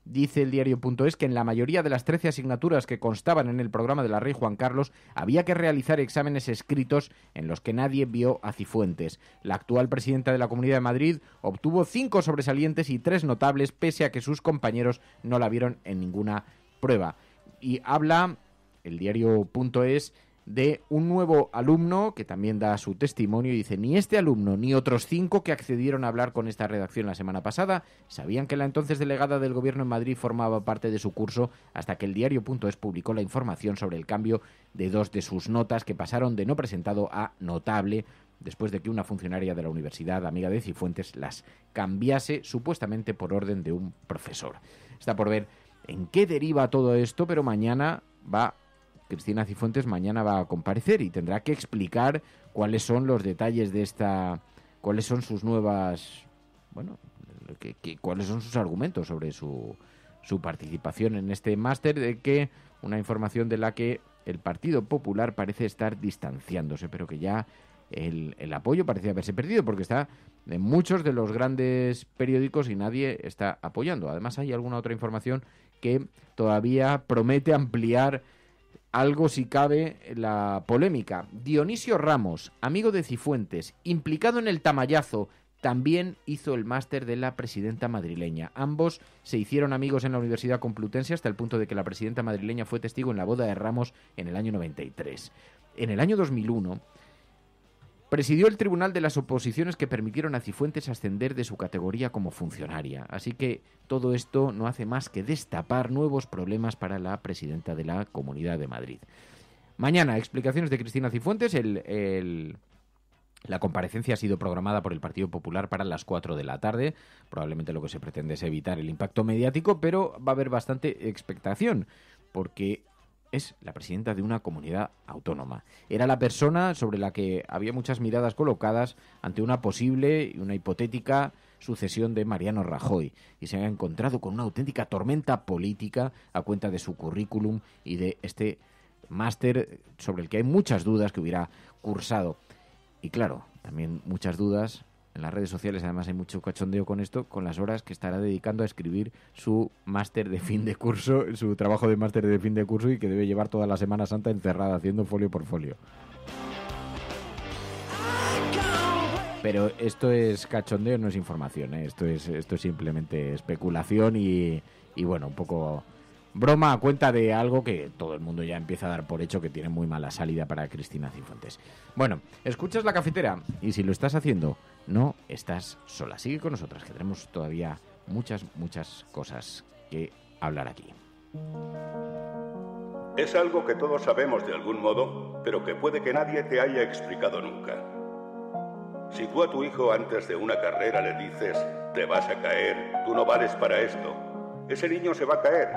Dice el diario.es que en la mayoría de las 13 asignaturas que constaban en el programa de la Rey Juan Carlos había que realizar exámenes escritos en los que nadie vio a Cifuentes. La actual presidenta de la Comunidad de Madrid obtuvo 5 sobresalientes y 3 notables, pese a que sus compañeros no la vieron en ninguna prueba. Y habla el diario.es de un nuevo alumno que también da su testimonio y dice: ni este alumno ni otros 5 que accedieron a hablar con esta redacción la semana pasada sabían que la entonces delegada del Gobierno en Madrid formaba parte de su curso, hasta que el diario.es publicó la información sobre el cambio de 2 de sus notas, que pasaron de no presentado a notable, después de que una funcionaria de la universidad, amiga de Cifuentes, las cambiase supuestamente por orden de un profesor. Está por ver en qué deriva todo esto, pero Cristina Cifuentes mañana va a comparecer y tendrá que explicar cuáles son los detalles de cuáles son sus nuevas, cuáles son sus argumentos sobre su participación en este máster, una información de la que el Partido Popular parece estar distanciándose, pero que ya el apoyo parece haberse perdido, porque está en muchos de los grandes periódicos y nadie está apoyando. Además, hay alguna otra información que todavía promete ampliar algo, si cabe, la polémica. Dionisio Ramos, amigo de Cifuentes, implicado en el tamallazo, también hizo el máster de la presidenta madrileña. Ambos se hicieron amigos en la Universidad Complutense hasta el punto de que la presidenta madrileña fue testigo en la boda de Ramos en el año 93. En el año 2001 presidió el tribunal de las oposiciones que permitieron a Cifuentes ascender de su categoría como funcionaria. Así que todo esto no hace más que destapar nuevos problemas para la presidenta de la Comunidad de Madrid. Mañana, explicaciones de Cristina Cifuentes. La comparecencia ha sido programada por el Partido Popular para las 4 de la tarde. Probablemente lo que se pretende es evitar el impacto mediático, pero va a haber bastante expectación, porque es la presidenta de una comunidad autónoma. Era la persona sobre la que había muchas miradas colocadas ante una posible y una hipotética sucesión de Mariano Rajoy, y se ha encontrado con una auténtica tormenta política a cuenta de su currículum y de este máster sobre el que hay muchas dudas que hubiera cursado. Y claro, también muchas dudas en las redes sociales. Además hay mucho cachondeo con esto, con las horas que estará dedicando a escribir su máster de fin de curso, su trabajo de máster de fin de curso, y que debe llevar toda la Semana Santa encerrada haciendo folio por folio. Pero esto es cachondeo, no es información, ¿eh? Esto es simplemente especulación y bueno, un poco broma a cuenta de algo que todo el mundo ya empieza a dar por hecho que tiene muy mala salida para Cristina Cifuentes. Bueno, escuchas La Cafetera y si lo estás haciendo, no estás sola. Sigue con nosotras, que tenemos todavía muchas cosas que hablar aquí. Es algo que todos sabemos de algún modo, pero que puede que nadie te haya explicado nunca. Si tú a tu hijo antes de una carrera le dices, te vas a caer, tú no vales para esto, ese niño se va a caer.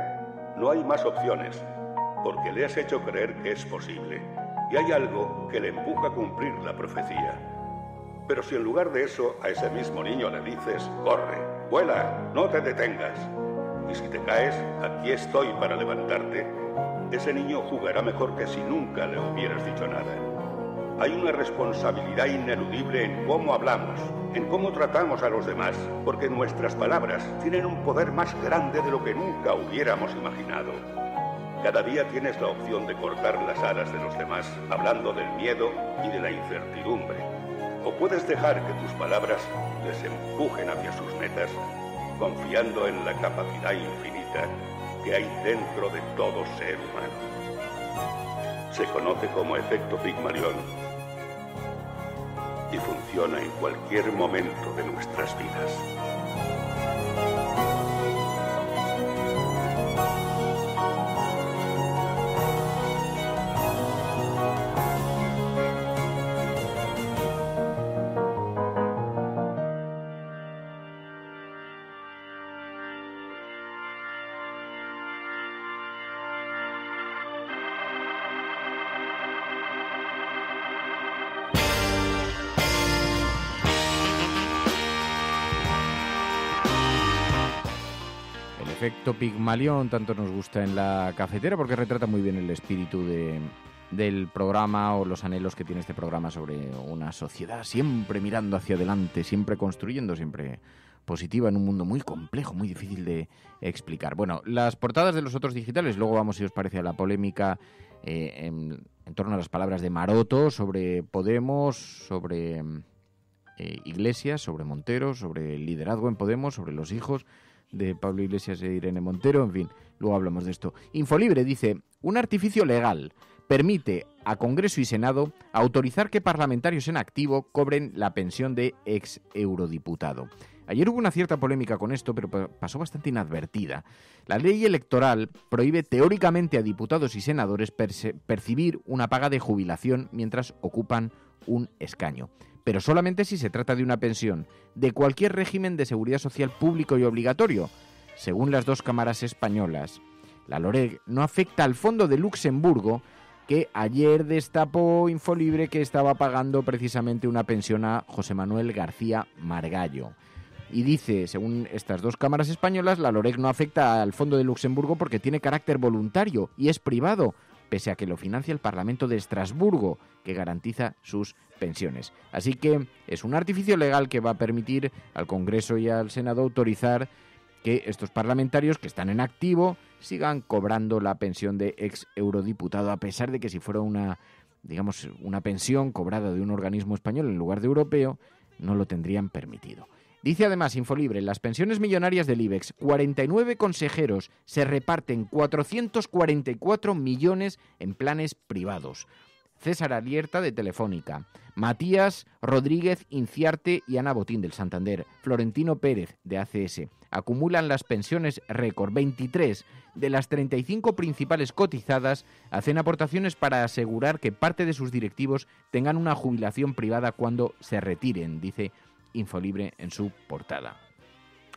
No hay más opciones, porque le has hecho creer que es posible. Y hay algo que le empuja a cumplir la profecía. Pero si en lugar de eso a ese mismo niño le dices, corre, vuela, no te detengas, y si te caes, aquí estoy para levantarte, ese niño jugará mejor que si nunca le hubieras dicho nada. Hay una responsabilidad ineludible en cómo hablamos, en cómo tratamos a los demás, porque nuestras palabras tienen un poder más grande de lo que nunca hubiéramos imaginado. Cada día tienes la opción de cortar las alas de los demás, hablando del miedo y de la incertidumbre. O puedes dejar que tus palabras les empujen hacia sus metas, confiando en la capacidad infinita que hay dentro de todo ser humano. Se conoce como efecto Pigmalión y funciona en cualquier momento de nuestras vidas. Efecto Pigmalión, tanto nos gusta en La Cafetera porque retrata muy bien el espíritu del programa o los anhelos que tiene este programa sobre una sociedad siempre mirando hacia adelante, siempre construyendo, siempre positiva en un mundo muy complejo, muy difícil de explicar. Bueno, las portadas de los otros digitales, luego vamos, si os parece, a la polémica en torno a las palabras de Maroto sobre Podemos, sobre Iglesias, sobre Montero, sobre el liderazgo en Podemos, sobre los hijos de Pablo Iglesias e Irene Montero, en fin, luego hablamos de esto. Infolibre dice, un artificio legal permite a Congreso y Senado autorizar que parlamentarios en activo cobren la pensión de ex eurodiputado. Ayer hubo una cierta polémica con esto, pero pasó bastante inadvertida. La ley electoral prohíbe teóricamente a diputados y senadores percibir una paga de jubilación mientras ocupan un escaño, pero solamente si se trata de una pensión de cualquier régimen de seguridad social público y obligatorio. Según las dos cámaras españolas, la LOREG no afecta al Fondo de Luxemburgo, que ayer destapó Infolibre que estaba pagando precisamente una pensión a José Manuel García Margallo. Y dice, según estas dos cámaras españolas, la LOREG no afecta al Fondo de Luxemburgo porque tiene carácter voluntario y es privado, pese a que lo financia el Parlamento de Estrasburgo, que garantiza sus pensiones. Así que es un artificio legal que va a permitir al Congreso y al Senado autorizar que estos parlamentarios que están en activo sigan cobrando la pensión de ex eurodiputado, a pesar de que si fuera una pensión cobrada de un organismo español en lugar de europeo, no lo tendrían permitido. Dice además Infolibre, las pensiones millonarias del IBEX, 49 consejeros se reparten 444 millones en planes privados. César Alierta, de Telefónica, Matías Rodríguez Inciarte y Ana Botín, del Santander, Florentino Pérez, de ACS, acumulan las pensiones récord. 23 de las 35 principales cotizadas hacen aportaciones para asegurar que parte de sus directivos tengan una jubilación privada cuando se retiren, dice Infolibre en su portada.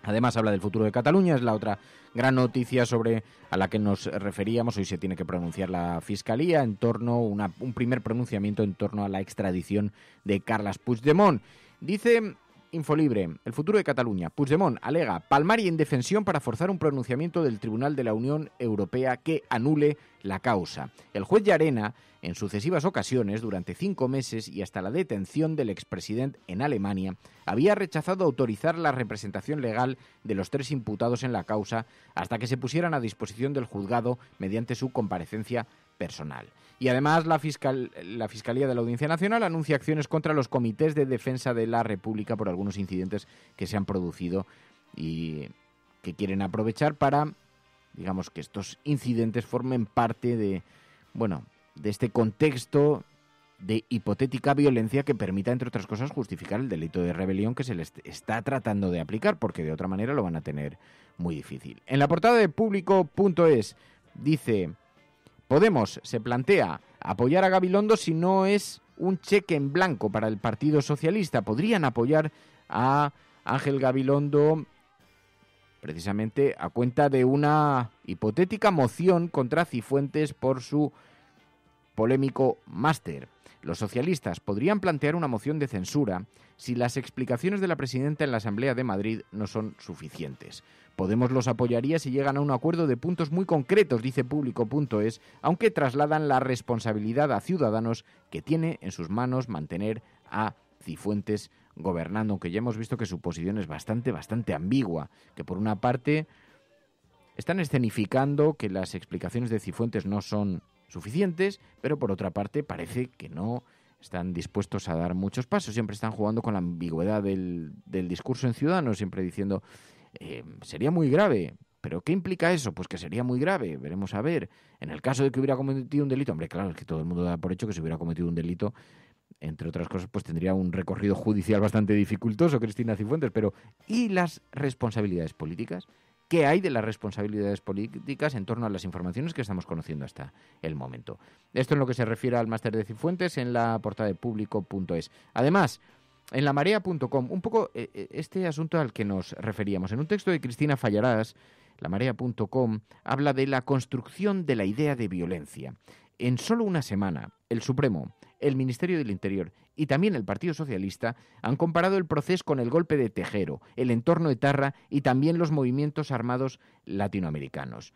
Además habla del futuro de Cataluña, es la otra gran noticia a la que nos referíamos. Hoy se tiene que pronunciar la Fiscalía en torno un primer pronunciamiento en torno a la extradición de Carles Puigdemont. Dice Infolibre, el futuro de Cataluña. Puigdemont alega palmar y indefensión para forzar un pronunciamiento del Tribunal de la Unión Europea que anule la causa. El juez Llarena, en sucesivas ocasiones, durante 5 meses y hasta la detención del expresidente en Alemania, había rechazado autorizar la representación legal de los 3 imputados en la causa hasta que se pusieran a disposición del juzgado mediante su comparecencia personal. Y además la Fiscalía de la Audiencia Nacional anuncia acciones contra los comités de defensa de la República por algunos incidentes que se han producido y que quieren aprovechar para, digamos, que estos incidentes formen parte de este contexto de hipotética violencia que permita, entre otras cosas, justificar el delito de rebelión que se les está tratando de aplicar, porque de otra manera lo van a tener muy difícil. En la portada de Público.es dice: Podemos se plantea apoyar a Gabilondo si no es un cheque en blanco para el Partido Socialista. Podrían apoyar a Ángel Gabilondo precisamente a cuenta de una hipotética moción contra Cifuentes por su polémico máster. Los socialistas podrían plantear una moción de censura si las explicaciones de la presidenta en la Asamblea de Madrid no son suficientes. Podemos los apoyaría si llegan a un acuerdo de puntos muy concretos, dice Público.es, aunque trasladan la responsabilidad a Ciudadanos, que tiene en sus manos mantener a Cifuentes gobernando, aunque ya hemos visto que su posición es bastante ambigua, que por una parte están escenificando que las explicaciones de Cifuentes no son suficientes, pero por otra parte parece que no están dispuestos a dar muchos pasos. Siempre están jugando con la ambigüedad del discurso en Ciudadanos, siempre diciendo sería muy grave. ¿Pero qué implica eso? Pues que sería muy grave. Veremos a ver. En el caso de que hubiera cometido un delito, hombre, claro, es que todo el mundo da por hecho que si hubiera cometido un delito, entre otras cosas, pues tendría un recorrido judicial bastante dificultoso, Cristina Cifuentes. Pero ¿y las responsabilidades políticas? ¿Qué hay de las responsabilidades políticas en torno a las informaciones que estamos conociendo hasta el momento? Esto en lo que se refiere al máster de Cifuentes en la portada de Público.es. Además, en lamarea.com, un poco este asunto al que nos referíamos. En un texto de Cristina Fallarás, lamarea.com habla de la construcción de la idea de violencia. En solo una semana, el Supremo, el Ministerio del Interior y también el Partido Socialista han comparado el proceso con el golpe de Tejero, el entorno etarra y también los movimientos armados latinoamericanos.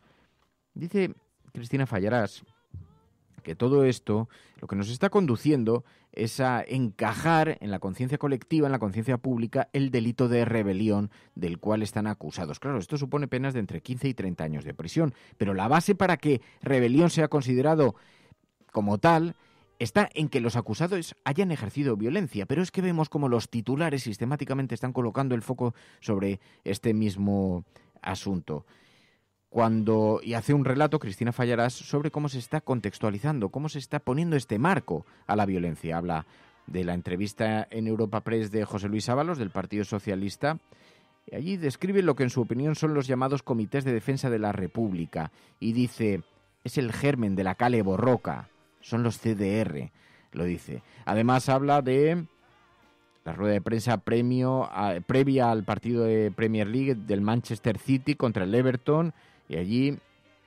Dice Cristina Fallarás que todo esto lo que nos está conduciendo es a encajar en la conciencia colectiva, en la conciencia pública, el delito de rebelión del cual están acusados. Claro, esto supone penas de entre 15 y 30 años de prisión, pero la base para que rebelión sea considerado como tal está en que los acusados hayan ejercido violencia, pero es que vemos como los titulares sistemáticamente están colocando el foco sobre este mismo asunto. Y hace un relato Cristina Fallarás sobre cómo se está contextualizando, cómo se está poniendo este marco a la violencia. Habla de la entrevista en Europa Press de José Luis Ábalos, del Partido Socialista. Y allí describe lo que en su opinión son los llamados comités de defensa de la República. Y dice, es el germen de la Kale Borroka, son los CDR, lo dice. Además habla de la rueda de prensa previa al partido de Premier League del Manchester City contra el Everton. Y allí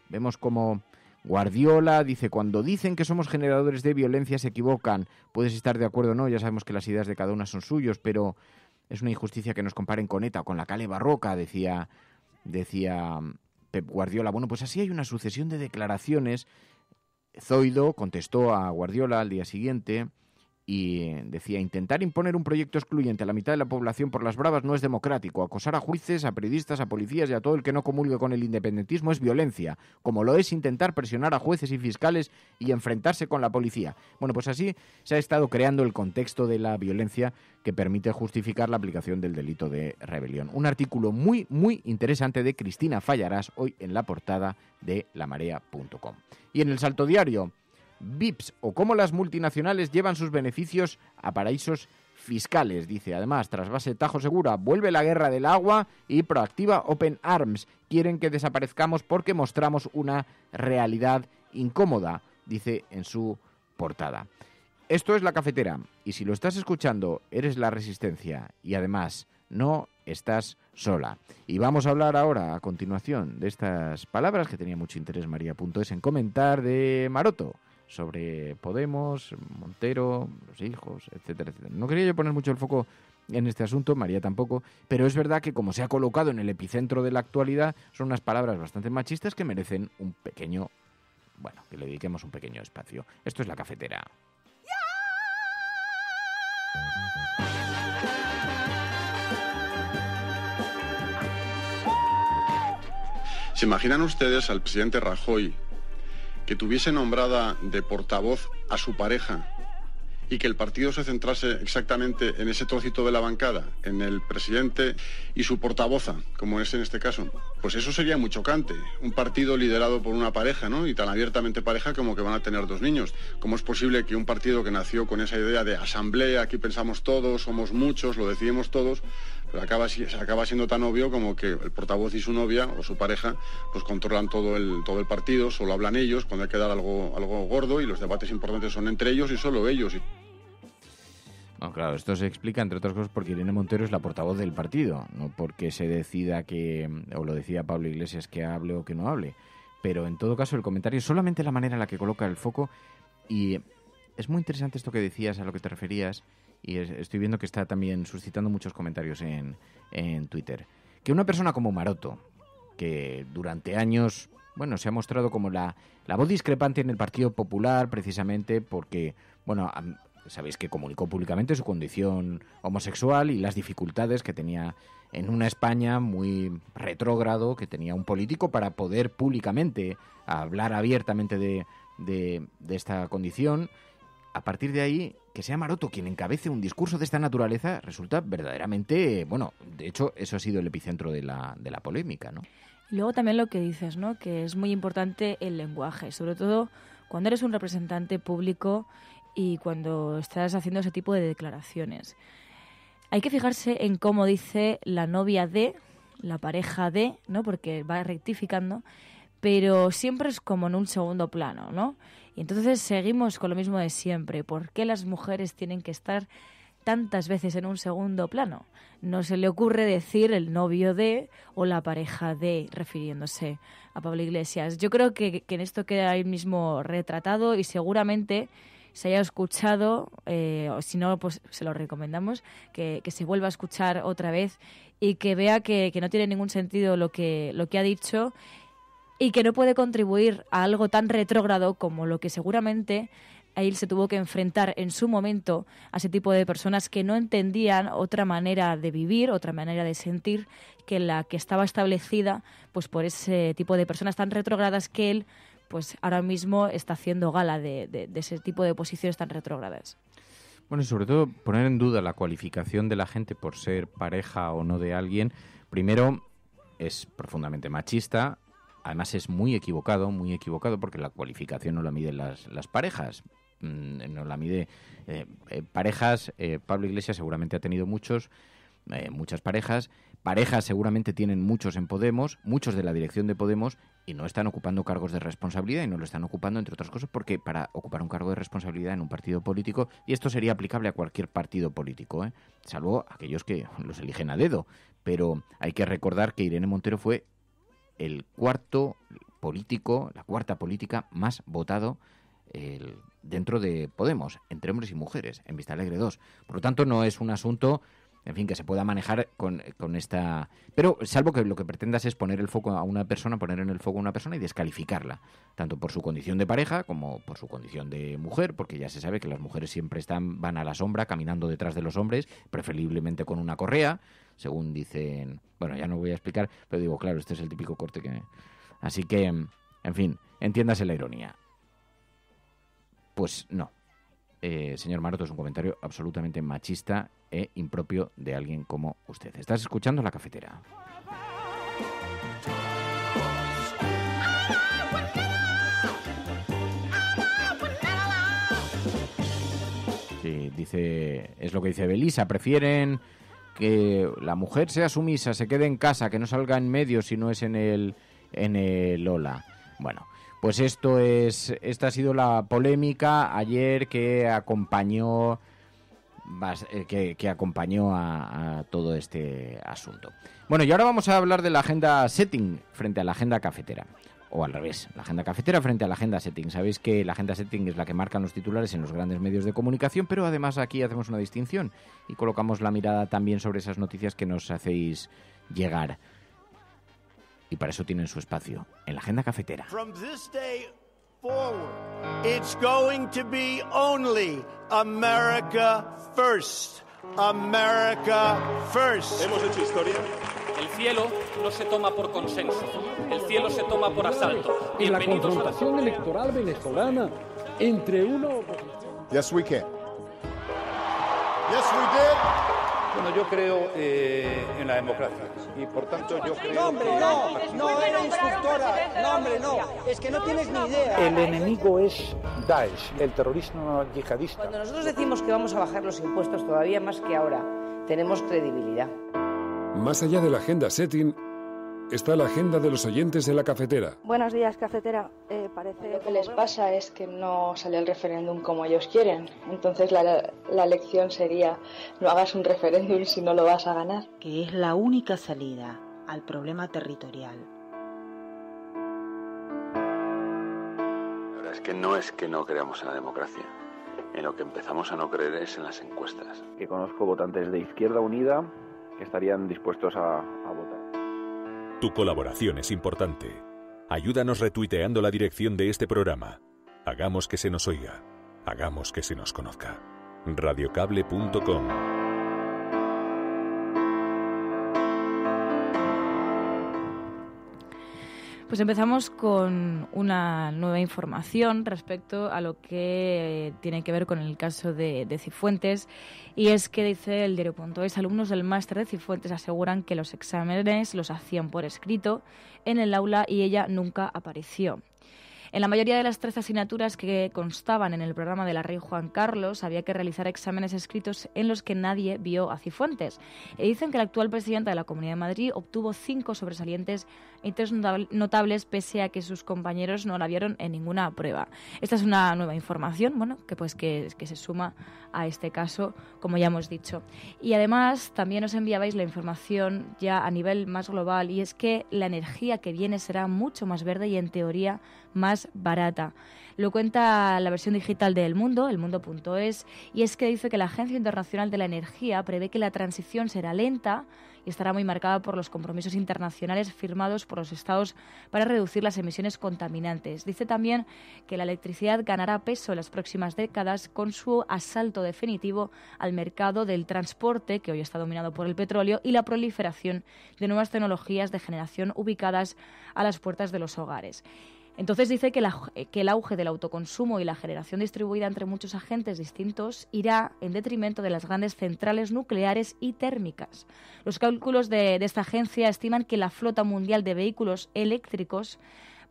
vemos como Guardiola dice, cuando dicen que somos generadores de violencia se equivocan. Puedes estar de acuerdo o no, ya sabemos que las ideas de cada una son suyos, pero es una injusticia que nos comparen con ETA o con la Kale Borroka, decía Pep Guardiola. Bueno, pues así hay una sucesión de declaraciones. Zoido contestó a Guardiola al día siguiente y decía, intentar imponer un proyecto excluyente a la mitad de la población por las bravas no es democrático. Acosar a jueces, a periodistas, a policías y a todo el que no comulgue con el independentismo es violencia, como lo es intentar presionar a jueces y fiscales y enfrentarse con la policía. Bueno, pues así se ha estado creando el contexto de la violencia que permite justificar la aplicación del delito de rebelión. Un artículo muy, muy interesante de Cristina Fallarás hoy en la portada de lamarea.com. Y en el Salto Diario, VIPs o cómo las multinacionales llevan sus beneficios a paraísos fiscales. Dice, además, trasvase Tajo Segura, vuelve la guerra del agua y Proactiva Open Arms. Quieren que desaparezcamos porque mostramos una realidad incómoda, dice en su portada. Esto es La Cafetera y si lo estás escuchando, eres la resistencia y además no estás sola. Y vamos a hablar ahora, a continuación, de estas palabras que tenía mucho interés María.es en comentar de Maroto, sobre Podemos, Montero, los hijos, etcétera, etcétera. No quería yo poner mucho el foco en este asunto, María tampoco, pero es verdad que como se ha colocado en el epicentro de la actualidad, son unas palabras bastante machistas que merecen un pequeño, que le dediquemos un pequeño espacio. Esto es La Cafetera. ¿Se imaginan ustedes al presidente Rajoy que tuviese nombrada de portavoz a su pareja y que el partido se centrase exactamente en ese trocito de la bancada, en el presidente y su portavoza, como es en este caso, pues eso sería muy chocante. Un partido liderado por una pareja, ¿no? Y tan abiertamente pareja como que van a tener 2 niños. ¿Cómo es posible que un partido que nació con esa idea de asamblea, aquí pensamos todos, somos muchos, lo decidimos todos, pero acaba siendo tan obvio como que el portavoz y su novia o su pareja pues controlan todo el partido, solo hablan ellos cuando hay que dar algo gordo, y los debates importantes son entre ellos y solo ellos. No, claro, esto se explica, entre otras cosas, porque Irene Montero es la portavoz del partido, no porque se decida o lo decida Pablo Iglesias, que hable o que no hable. Pero en todo caso el comentario es solamente la manera en la que coloca el foco, y es muy interesante esto que decías, a lo que te referías, y estoy viendo que está también suscitando muchos comentarios en Twitter. Que una persona como Maroto, que durante años, bueno, se ha mostrado como la voz discrepante en el Partido Popular, precisamente porque, bueno, sabéis que comunicó públicamente su condición homosexual y las dificultades que tenía en una España muy retrógrado, que tenía un político para poder públicamente hablar abiertamente de esta condición. A partir de ahí, que sea Maroto quien encabece un discurso de esta naturaleza resulta verdaderamente, bueno, de hecho eso ha sido el epicentro de la polémica, ¿no? Y luego también lo que dices, ¿no? Que es muy importante el lenguaje, sobre todo cuando eres un representante público y cuando estás haciendo ese tipo de declaraciones. Hay que fijarse en cómo dice la novia de, la pareja de, ¿no? Porque va rectificando, pero siempre es como en un segundo plano, ¿no? Y entonces seguimos con lo mismo de siempre. ¿Por qué las mujeres tienen que estar tantas veces en un segundo plano? No se le ocurre decir el novio de o la pareja de, refiriéndose a Pablo Iglesias. Yo creo que en esto queda ahí mismo retratado, y seguramente se haya escuchado, o si no, pues se lo recomendamos, que se vuelva a escuchar otra vez y que vea que no tiene ningún sentido lo que ha dicho, y que no puede contribuir a algo tan retrógrado como lo que seguramente él se tuvo que enfrentar en su momento a ese tipo de personas que no entendían otra manera de vivir, otra manera de sentir que la que estaba establecida pues por ese tipo de personas tan retrógradas, que él pues ahora mismo está haciendo gala de ese tipo de posiciones tan retrógradas. Bueno, y sobre todo poner en duda la cualificación de la gente por ser pareja o no de alguien, primero es profundamente machista. Además es muy equivocado, porque la cualificación no la miden las parejas, no la mide parejas. Pablo Iglesias seguramente ha tenido muchas parejas seguramente tienen muchos en Podemos, muchos de la dirección de Podemos, y no están ocupando cargos de responsabilidad, y no lo están ocupando, entre otras cosas, porque para ocupar un cargo de responsabilidad en un partido político, y esto sería aplicable a cualquier partido político, salvo aquellos que los eligen a dedo, pero hay que recordar que Irene Montero fue el cuarto político, la cuarta política más votado dentro de Podemos, entre hombres y mujeres, en Vistalegre 2. Por lo tanto, no es un asunto, en fin, que se pueda manejar con esta... Pero salvo que lo que pretendas es poner en el foco a una persona y descalificarla, tanto por su condición de pareja como por su condición de mujer, porque ya se sabe que las mujeres siempre van a la sombra, caminando detrás de los hombres, preferiblemente con una correa, según dicen... Bueno, ya no voy a explicar, pero digo, claro, este es el típico corte que... Así que, en fin, entiéndase la ironía. Pues no. Señor Maroto, es un comentario absolutamente machista e impropio de alguien como usted. Estás escuchando La Cafetera. Sí, es lo que dice Belisa. Prefieren que la mujer sea sumisa, se quede en casa, que no salga en medio si no es en el Ola. Bueno, pues esta ha sido la polémica ayer que acompañó a todo este asunto. Bueno, y ahora vamos a hablar de la agenda setting frente a la agenda cafetera. O al revés, la agenda cafetera frente a la agenda setting. Sabéis que la agenda setting es la que marcan los titulares en los grandes medios de comunicación, pero además aquí hacemos una distinción y colocamos la mirada también sobre esas noticias que nos hacéis llegar. Y para eso tienen su espacio en la agenda cafetera. From this day forward, it's going to be only America first. America first. Hemos hecho historia. El cielo no se toma por consenso, el cielo se toma por asalto. En la confrontación electoral venezolana entre uno... Yes, we can. Yes, we did. Bueno, yo creo en la democracia y por tanto yo creo... No, hombre, no era instructora. No, hombre, no. Es que no tienes ni idea. El enemigo es Daesh, el terrorismo yihadista. Cuando nosotros decimos que vamos a bajar los impuestos todavía más que ahora, tenemos credibilidad. Más allá de la agenda setting, está la agenda de los oyentes de la cafetera. Buenos días, cafetera. Parece lo que les pasa es que no sale el referéndum como ellos quieren. Entonces la lección sería: no hagas un referéndum si no lo vas a ganar. Que es la única salida al problema territorial. La verdad es que no creamos en la democracia. En lo que empezamos a no creer es en las encuestas. Que conozco votantes de Izquierda Unida que estarían dispuestos a votar. Tu colaboración es importante. Ayúdanos retuiteando la dirección de este programa. Hagamos que se nos oiga. Hagamos que se nos conozca. Radiocable.com. Pues empezamos con una nueva información respecto a lo que tiene que ver con el caso de Cifuentes, y es que dice el diario.es: alumnos del máster de Cifuentes aseguran que los exámenes los hacían por escrito en el aula y ella nunca apareció. En la mayoría de las 13 asignaturas que constaban en el programa de la Rey Juan Carlos había que realizar exámenes escritos en los que nadie vio a Cifuentes. Y dicen que la actual presidenta de la Comunidad de Madrid obtuvo 5 sobresalientes e 3 notables pese a que sus compañeros no la vieron en ninguna prueba. Esta es una nueva información, bueno, que se suma a este caso, como ya hemos dicho. Y además también os enviabais la información ya a nivel más global, y es que la energía que viene será mucho más verde y en teoría más barata. Lo cuenta la versión digital de El Mundo, elmundo.es, y es que dice que la Agencia Internacional de la Energía prevé que la transición será lenta y estará muy marcada por los compromisos internacionales firmados por los Estados para reducir las emisiones contaminantes. Dice también que la electricidad ganará peso en las próximas décadas con su asalto definitivo al mercado del transporte, que hoy está dominado por el petróleo, y la proliferación de nuevas tecnologías de generación ubicadas a las puertas de los hogares. Entonces dice que el auge del autoconsumo y la generación distribuida entre muchos agentes distintos irá en detrimento de las grandes centrales nucleares y térmicas. Los cálculos de esta agencia estiman que la flota mundial de vehículos eléctricos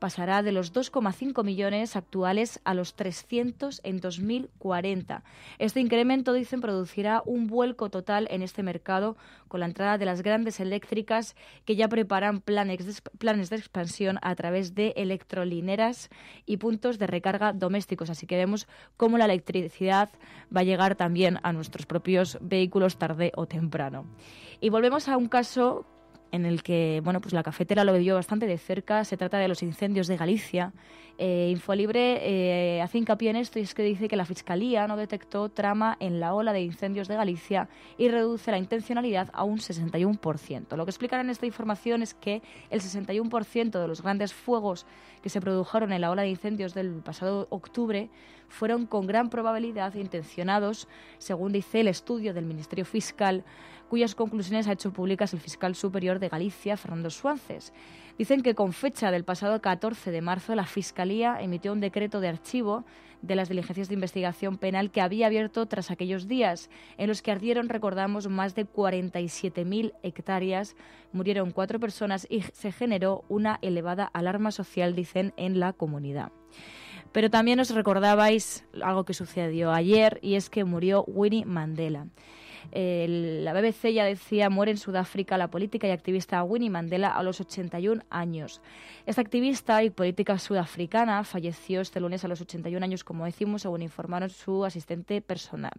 pasará de los 2,5 millones actuales a los 300 en 2040. Este incremento, dicen, producirá un vuelco total en este mercado con la entrada de las grandes eléctricas que ya preparan planes de expansión a través de electrolineras y puntos de recarga domésticos. Así que vemos cómo la electricidad va a llegar también a nuestros propios vehículos tarde o temprano. Y volvemos a un caso en el que pues la cafetera lo vivió bastante de cerca. Se trata de los incendios de Galicia. Infolibre hace hincapié en esto, y es que dice que la Fiscalía no detectó trama en la ola de incendios de Galicia y reduce la intencionalidad a un 61%. Lo que explican en esta información es que el 61% de los grandes fuegos que se produjeron en la ola de incendios del pasado octubre fueron con gran probabilidad intencionados, según dice el estudio del Ministerio Fiscal, cuyas conclusiones ha hecho públicas el fiscal superior de Galicia, Fernando Suances. Dicen que con fecha del pasado 14 de marzo la Fiscalía emitió un decreto de archivo de las diligencias de investigación penal que había abierto tras aquellos días, en los que ardieron, recordamos, más de 47.000 hectáreas, murieron 4 personas y se generó una elevada alarma social, dicen, en la comunidad. Pero también os recordabais algo que sucedió ayer, y es que murió Winnie Mandela. La BBC ya decía: muere en Sudáfrica la política y activista Winnie Mandela a los 81 años. Esta activista y política sudafricana falleció este lunes a los 81 años, como decimos, según informaron su asistente personal.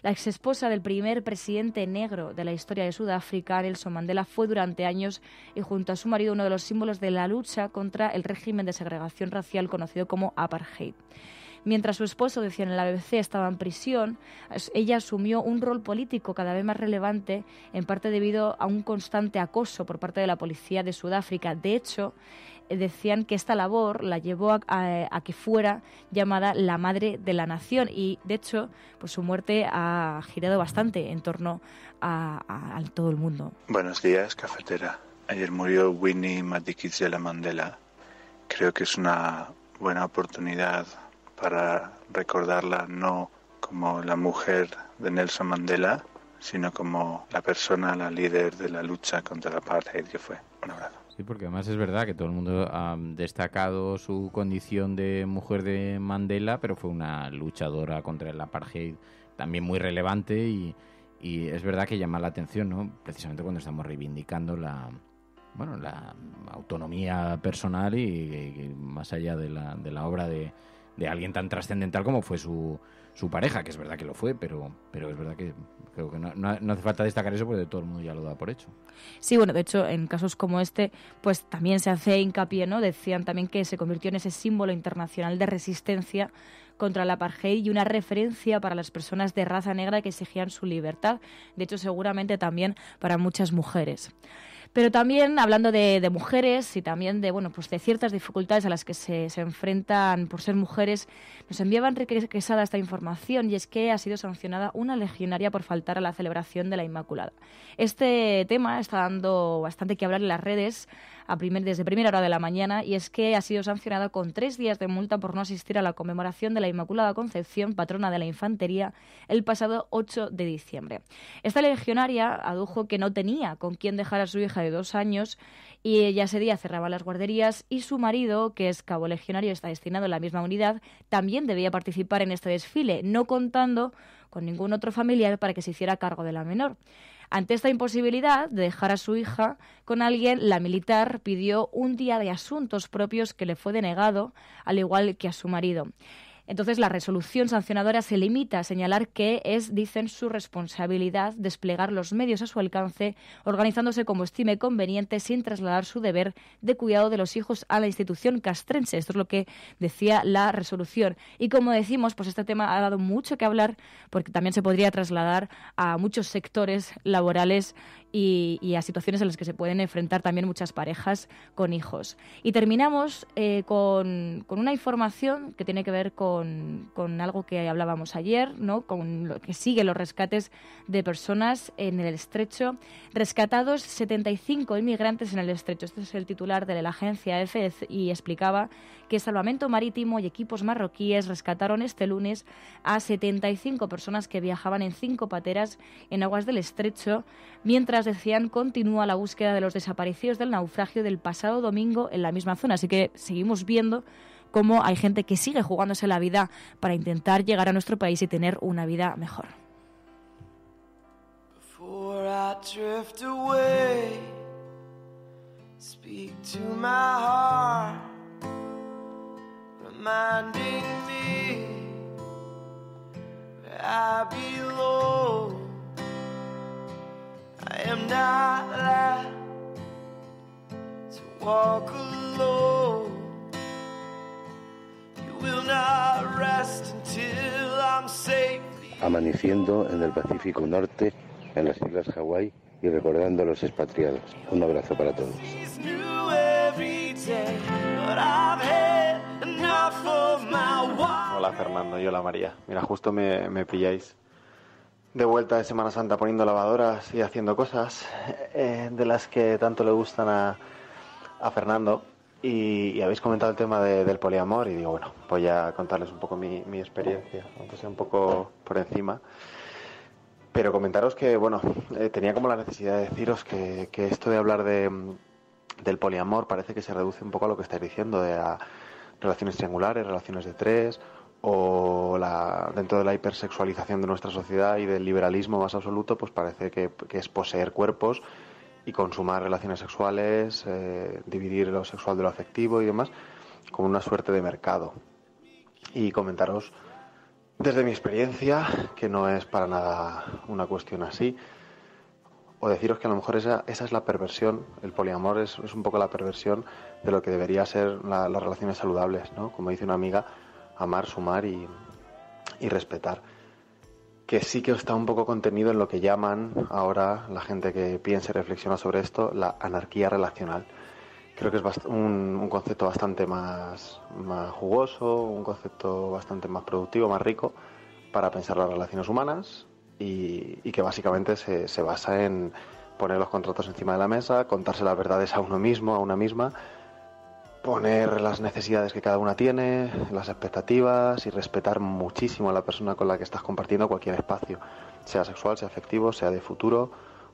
La exesposa del primer presidente negro de la historia de Sudáfrica, Nelson Mandela, fue durante años y junto a su marido uno de los símbolos de la lucha contra el régimen de segregación racial conocido como apartheid. Mientras su esposo, decían en la BBC, estaba en prisión, ella asumió un rol político cada vez más relevante, en parte debido a un constante acoso por parte de la policía de Sudáfrica. De hecho, decían que esta labor la llevó a que fuera llamada la madre de la nación, y de hecho pues su muerte ha girado bastante en torno a todo el mundo. Buenos días, cafetera. Ayer murió Winnie Madikizela Mandela. Creo que es una buena oportunidad para recordarla, no como la mujer de Nelson Mandela, sino como la persona, la líder de la lucha contra el apartheid que fue. Un abrazo. Sí, porque además es verdad que todo el mundo ha destacado su condición de mujer de Mandela, pero fue una luchadora contra el apartheid también muy relevante y es verdad que llama la atención, ¿no? Precisamente cuando estamos reivindicando la autonomía personal y más allá de la obra de alguien tan trascendental como fue su pareja, que es verdad que lo fue, pero es verdad que creo que no hace falta destacar eso porque todo el mundo ya lo da por hecho. Sí, bueno, de hecho, en casos como este, pues también se hace hincapié, ¿no? Decían también que se convirtió en ese símbolo internacional de resistencia contra el apartheid y una referencia para las personas de raza negra que exigían su libertad. De hecho, seguramente también para muchas mujeres. Pero también, hablando de mujeres y también de ciertas dificultades a las que se enfrentan por ser mujeres, nos enviaba Enrique Quesada esta información, y es que ha sido sancionada una legionaria por faltar a la celebración de la Inmaculada. Este tema está dando bastante que hablar en las redes desde primera hora de la mañana, y es que ha sido sancionada con 3 días de multa por no asistir a la conmemoración de la Inmaculada Concepción, patrona de la Infantería, el pasado 8 de diciembre. Esta legionaria adujo que no tenía con quién dejar a su hija de 2 años y ella ese día cerraba las guarderías, y su marido, que es cabo legionario y está destinado en la misma unidad, también debía participar en este desfile, no contando con ningún otro familiar para que se hiciera cargo de la menor. Ante esta imposibilidad de dejar a su hija con alguien, la militar pidió un día de asuntos propios que le fue denegado, al igual que a su marido. Entonces, la resolución sancionadora se limita a señalar que es, dicen, su responsabilidad desplegar los medios a su alcance, organizándose como estime conveniente, sin trasladar su deber de cuidado de los hijos a la institución castrense. Esto es lo que decía la resolución. Y como decimos, pues este tema ha dado mucho que hablar, porque también se podría trasladar a muchos sectores laborales y a situaciones en las que se pueden enfrentar también muchas parejas con hijos. Y terminamos con una información que tiene que ver con algo que hablábamos ayer, ¿no? Con lo que sigue los rescates de personas en el Estrecho. Rescatados 75 inmigrantes en el Estrecho. Este es el titular de la agencia EFE, y explicaba que Salvamento Marítimo y equipos marroquíes rescataron este lunes a 75 personas que viajaban en 5 pateras en aguas del Estrecho, mientras, decían, continúa la búsqueda de los desaparecidos del naufragio del pasado domingo en la misma zona. Así que seguimos viendo cómo hay gente que sigue jugándose la vida para intentar llegar a nuestro país y tener una vida mejor. Before I drift away, speak to my heart, reminding me that I belong. I am not allowed to walk alone. You will not rest until I'm safely. Amaneciendo en el Pacífico Norte, en las Islas Hawái, y recordando a los expatriados. Un abrazo para todos. Hola Fernando y hola María. Mira, justo me pilláis de vuelta de Semana Santa poniendo lavadoras y haciendo cosas de las que tanto le gustan a Fernando, y habéis comentado el tema del poliamor, y digo, bueno, voy a contarles un poco mi experiencia, aunque sea un poco por encima, pero comentaros que, bueno, tenía como la necesidad de deciros que esto de hablar del poliamor parece que se reduce un poco a lo que estáis diciendo, de relaciones triangulares, relaciones de 3, o dentro de la hipersexualización de nuestra sociedad y del liberalismo más absoluto, pues parece que es poseer cuerpos y consumar relaciones sexuales, dividir lo sexual de lo afectivo y demás, como una suerte de mercado. Y comentaros desde mi experiencia que no es para nada una cuestión así, o deciros que a lo mejor esa es la perversión, el poliamor es un poco la perversión de lo que debería ser las relaciones saludables, ¿no? Como dice una amiga, amar, sumar y respetar. Que sí que está un poco contenido en lo que llaman ahora la gente que piensa y reflexiona sobre esto, la anarquía relacional. Creo que es un concepto bastante más jugoso, un concepto bastante más productivo, más rico para pensar las relaciones humanas, y que básicamente se basa en poner los contratos encima de la mesa, contarse las verdades a uno mismo, a una misma, poner las necesidades que cada una tiene, las expectativas y respetar muchísimo a la persona con la que estás compartiendo cualquier espacio, sea sexual, sea afectivo, sea de futuro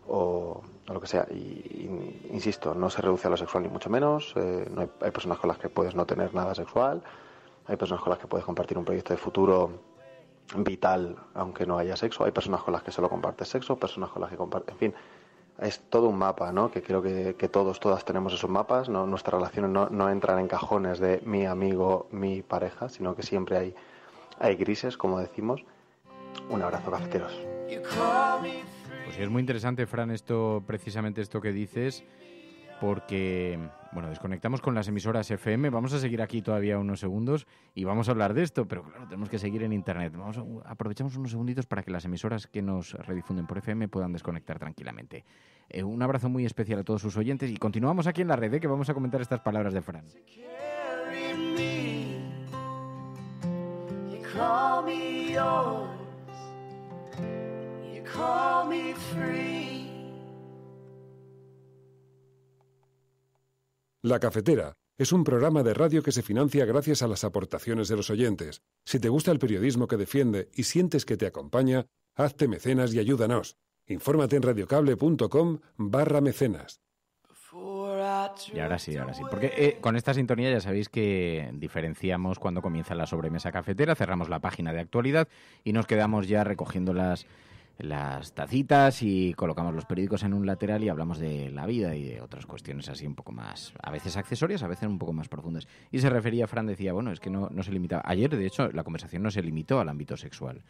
o lo que sea. Y insisto, no se reduce a lo sexual ni mucho menos. Hay personas con las que puedes no tener nada sexual, hay personas con las que puedes compartir un proyecto de futuro vital aunque no haya sexo, hay personas con las que solo compartes sexo, personas con las que compartes, en fin, es todo un mapa, ¿no? Que creo que todas tenemos esos mapas, ¿no? Nuestras relaciones no entran en cajones de mi amigo, mi pareja, sino que siempre hay grises, como decimos. Un abrazo, cafeteros. Pues sí, es muy interesante, Fran, precisamente esto que dices, porque, bueno, desconectamos con las emisoras FM, vamos a seguir aquí todavía unos segundos y vamos a hablar de esto, pero claro, tenemos que seguir en Internet. Aprovechamos unos segunditos para que las emisoras que nos redifunden por FM puedan desconectar tranquilamente. Un abrazo muy especial a todos sus oyentes y continuamos aquí en la red, que vamos a comentar estas palabras de Fran. La Cafetera es un programa de radio que se financia gracias a las aportaciones de los oyentes. Si te gusta el periodismo que defiende y sientes que te acompaña, hazte mecenas y ayúdanos. Infórmate en radiocable.com/mecenas. Y ahora sí, porque con esta sintonía ya sabéis que diferenciamos cuando comienza la sobremesa cafetera, cerramos la página de actualidad y nos quedamos ya recogiendo las tacitas y colocamos los periódicos en un lateral y hablamos de la vida y de otras cuestiones así un poco más, a veces accesorias, a veces un poco más profundas. Y se refería, Fran decía, bueno, es que no se limitaba. Ayer, de hecho, la conversación no se limitó al ámbito sexual.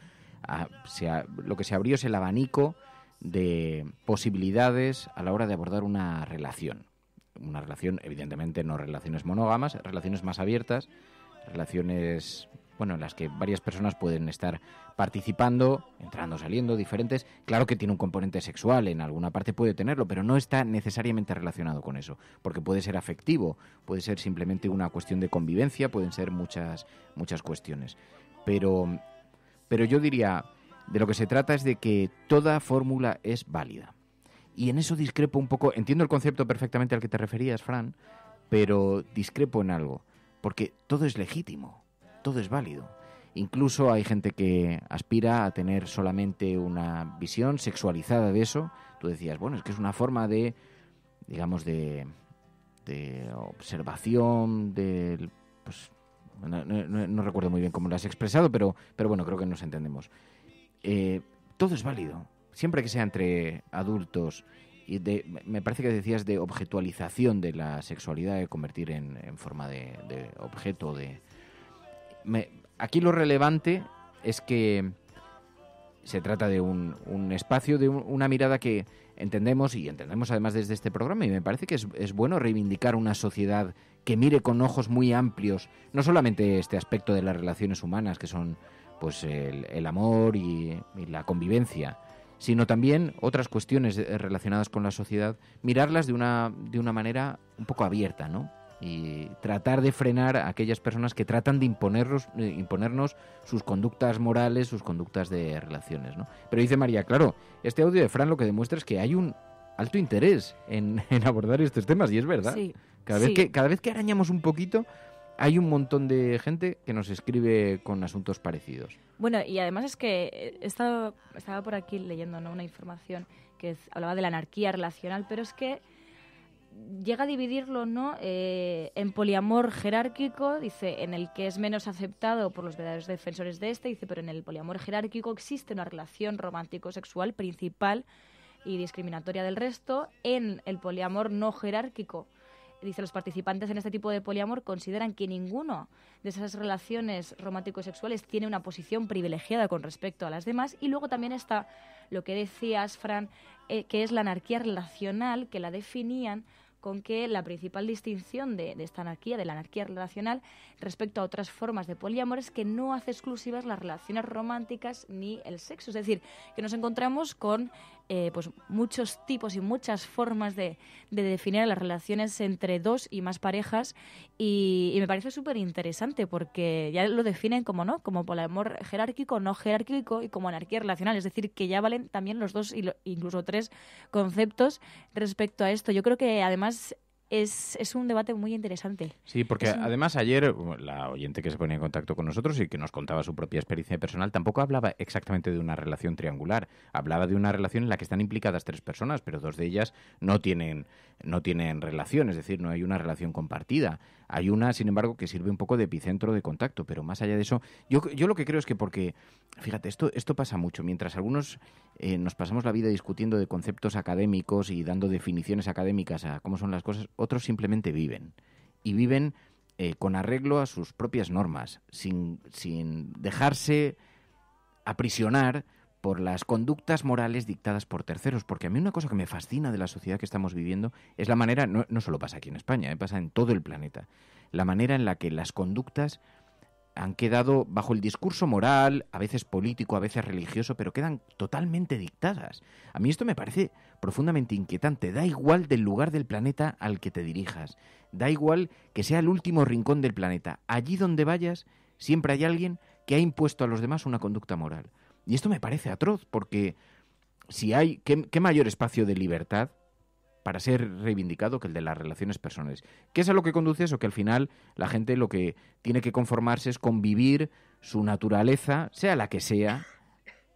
Lo que se abrió es el abanico de posibilidades a la hora de abordar una relación. Una relación, evidentemente, no relaciones monógamas, relaciones más abiertas, relaciones, bueno, en las que varias personas pueden estar participando, entrando, saliendo, diferentes. Claro que tiene un componente sexual, en alguna parte puede tenerlo, pero no está necesariamente relacionado con eso, porque puede ser afectivo, puede ser simplemente una cuestión de convivencia, pueden ser muchas cuestiones. Pero yo diría, de lo que se trata es de que toda fórmula es válida. Y en eso discrepo un poco, entiendo el concepto perfectamente al que te referías, Fran, pero discrepo en algo, porque todo es legítimo, todo es válido. Incluso hay gente que aspira a tener solamente una visión sexualizada de eso. Tú decías, bueno, es que es una forma de, digamos, de observación, pues no recuerdo muy bien cómo lo has expresado, pero bueno, creo que nos entendemos. Todo es válido, siempre que sea entre adultos. Y me parece que decías de objetualización de la sexualidad, de convertir en forma de objeto. Aquí lo relevante es que se trata de un espacio, de una mirada que entendemos además desde este programa, y me parece que es bueno reivindicar una sociedad que mire con ojos muy amplios, no solamente este aspecto de las relaciones humanas, que son pues el amor y la convivencia, sino también otras cuestiones relacionadas con la sociedad, mirarlas de una manera un poco abierta, ¿no? Y tratar de frenar a aquellas personas que tratan de imponernos sus conductas morales, sus conductas de relaciones, ¿no? Pero dice María, claro, este audio de Fran lo que demuestra es que hay un alto interés en abordar estos temas, y es verdad. Sí, Cada vez que arañamos un poquito, hay un montón de gente que nos escribe con asuntos parecidos. Bueno, y además es que estaba por aquí leyendo, ¿no?, una información que hablaba de la anarquía relacional, pero es que llega a dividirlo, ¿no?, en poliamor jerárquico, dice, en el que es menos aceptado por los verdaderos defensores de dice, pero en el poliamor jerárquico existe una relación romántico-sexual principal y discriminatoria del resto. En el poliamor no jerárquico, dice, los participantes en este tipo de poliamor consideran que ninguno de esas relaciones romántico-sexuales tiene una posición privilegiada con respecto a las demás. Y luego también está lo que decías, Fran, que es la anarquía relacional, que la definían con que la principal distinción de esta anarquía, de la anarquía relacional, respecto a otras formas de poliamor, es que no hace exclusivas las relaciones románticas ni el sexo. Es decir, que nos encontramos con pues muchos tipos y muchas formas de definir las relaciones entre dos y más parejas, y me parece súper interesante porque ya lo definen como, ¿no?, como poliamor jerárquico, no jerárquico y como anarquía relacional. Es decir, que ya valen también los dos, incluso tres conceptos respecto a esto. Yo creo que además es un debate muy interesante. Sí, porque además ayer la oyente que se ponía en contacto con nosotros y que nos contaba su propia experiencia personal tampoco hablaba exactamente de una relación triangular, hablaba de una relación en la que están implicadas 3 personas, pero 2 de ellas no tienen relación, es decir, no hay una relación compartida. Hay una, sin embargo, que sirve un poco de epicentro de contacto, pero más allá de eso, yo lo que creo es que porque, fíjate, esto pasa mucho, mientras algunos nos pasamos la vida discutiendo de conceptos académicos y dando definiciones académicas a cómo son las cosas, otros simplemente viven. Y viven con arreglo a sus propias normas, sin dejarse aprisionar por las conductas morales dictadas por terceros. Porque a mí una cosa que me fascina de la sociedad que estamos viviendo es la manera, no solo pasa aquí en España, pasa en todo el planeta, la manera en la que las conductas han quedado bajo el discurso moral, a veces político, a veces religioso, pero quedan totalmente dictadas. A mí esto me parece profundamente inquietante. Da igual del lugar del planeta al que te dirijas. Da igual que sea el último rincón del planeta. Allí donde vayas, siempre hay alguien que ha impuesto a los demás una conducta moral. Y esto me parece atroz, porque si hay... ¿Qué mayor espacio de libertad para ser reivindicado que el de las relaciones personales? ¿Qué es a lo que conduce eso? Que al final la gente lo que tiene que conformarse es convivir su naturaleza, sea la que sea,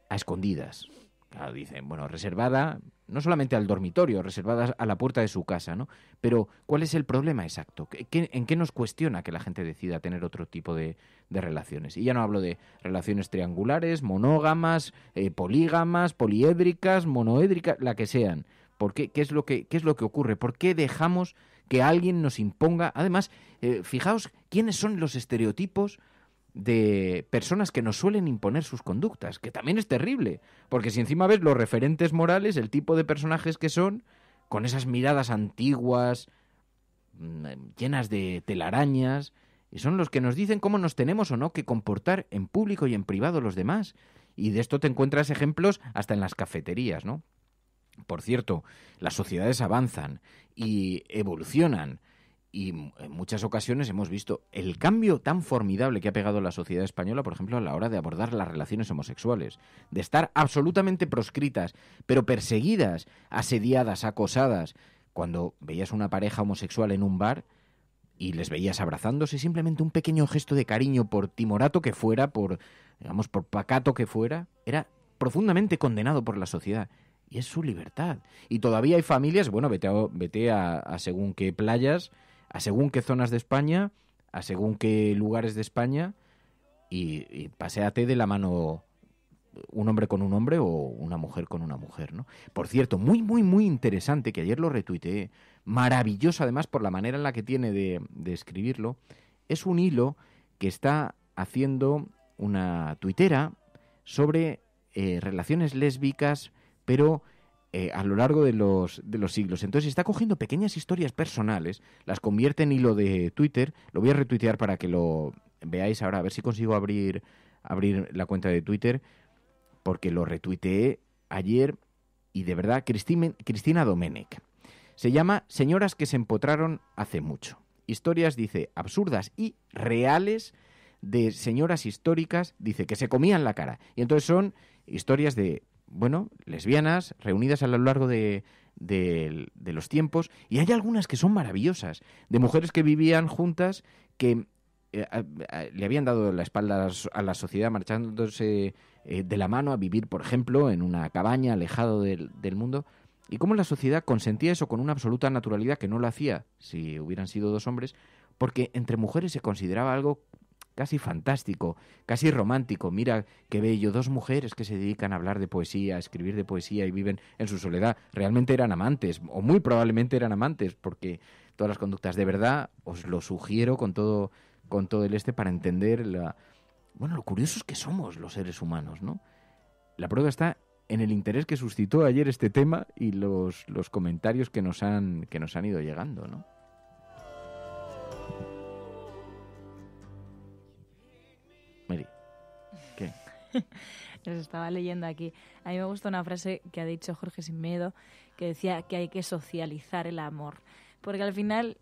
a escondidas. Claro, dicen, bueno, reservada no solamente al dormitorio, reservada a la puerta de su casa, ¿no? Pero, ¿cuál es el problema exacto? ¿En qué nos cuestiona que la gente decida tener otro tipo de relaciones? Y ya no hablo de relaciones triangulares, monógamas, polígamas, poliédricas, monoédricas, la que sean. ¿Por qué? ¿Qué es lo que ocurre? ¿Por qué dejamos que alguien nos imponga? Además, fijaos quiénes son los estereotipos de personas que nos suelen imponer sus conductas, que también es terrible, porque si encima ves los referentes morales, el tipo de personajes que son, con esas miradas antiguas, llenas de telarañas, y son los que nos dicen cómo nos tenemos o no que comportar en público y en privado los demás. Y de esto te encuentras ejemplos hasta en las cafeterías, ¿no? Por cierto, las sociedades avanzan y evolucionan, y en muchas ocasiones hemos visto el cambio tan formidable que ha pegado la sociedad española, por ejemplo, a la hora de abordar las relaciones homosexuales, de estar absolutamente proscritas, pero perseguidas, asediadas, acosadas. Cuando veías una pareja homosexual en un bar y les veías abrazándose, simplemente un pequeño gesto de cariño, por timorato que fuera, por pacato que fuera, era profundamente condenado por la sociedad. Y es su libertad. Y todavía hay familias, bueno, vete a según qué playas, a según qué zonas de España, a según qué lugares de España, y paséate de la mano un hombre con un hombre o una mujer con una mujer, ¿no? Por cierto, muy, muy, muy interesante, que ayer lo retuiteé, maravilloso además por la manera en la que tiene de escribirlo, es un hilo que está haciendo una tuitera sobre relaciones lésbicas, pero a lo largo de los siglos. Entonces está cogiendo pequeñas historias personales, las convierte en hilo de Twitter. Lo voy a retuitear para que lo veáis ahora, a ver si consigo abrir la cuenta de Twitter, porque lo retuiteé ayer y de verdad, Cristina Domenech. Se llama Señoras que se empotraron hace mucho. Historias, dice, absurdas y reales de señoras históricas, dice, que se comían la cara. Y entonces son historias de, bueno, lesbianas reunidas a lo largo de los tiempos, y hay algunas que son maravillosas, de mujeres que vivían juntas, que le habían dado la espalda a la sociedad, marchándose de la mano a vivir, por ejemplo, en una cabaña alejado del mundo, y cómo la sociedad consentía eso con una absoluta naturalidad, que no lo hacía si hubieran sido 2 hombres, porque entre mujeres se consideraba algo casi fantástico, casi romántico. Mira qué bello, 2 mujeres que se dedican a hablar de poesía, a escribir de poesía y viven en su soledad. Realmente eran amantes, o muy probablemente eran amantes, porque todas las conductas, de verdad, os lo sugiero con todo el para entender lo curiosos que somos los seres humanos, ¿no? La prueba está en el interés que suscitó ayer este tema y los comentarios que nos han ido llegando, ¿no? Mary, ¿qué? Les estaba leyendo aquí. A mí me gusta una frase que ha dicho Jorge Simedo, que decía que hay que socializar el amor. Porque al final,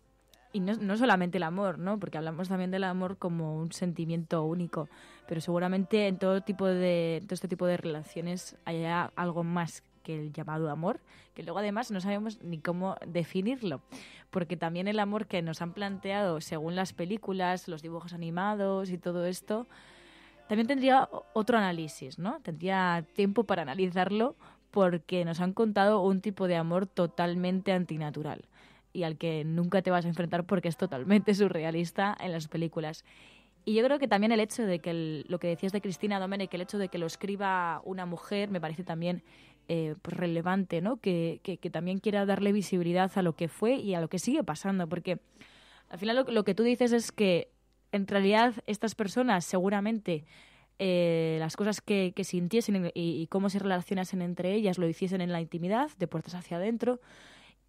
y no solamente el amor, ¿no? Porque hablamos también del amor como un sentimiento único, pero seguramente en todo este tipo de relaciones haya algo más el llamado amor, que luego además no sabemos ni cómo definirlo, porque también el amor que nos han planteado según las películas, los dibujos animados y todo esto, también tendría otro análisis, ¿no? Tendría tiempo para analizarlo, porque nos han contado un tipo de amor totalmente antinatural y al que nunca te vas a enfrentar porque es totalmente surrealista en las películas. Y yo creo que también el hecho de que lo que decías de Cristina Domènech, el hecho de que lo escriba una mujer, me parece también pues relevante, ¿no? Que también quiera darle visibilidad a lo que fue y a lo que sigue pasando, porque al final lo que tú dices es que en realidad estas personas seguramente las cosas que sintiesen y cómo se relacionasen entre ellas lo hiciesen en la intimidad, de puertas hacia adentro,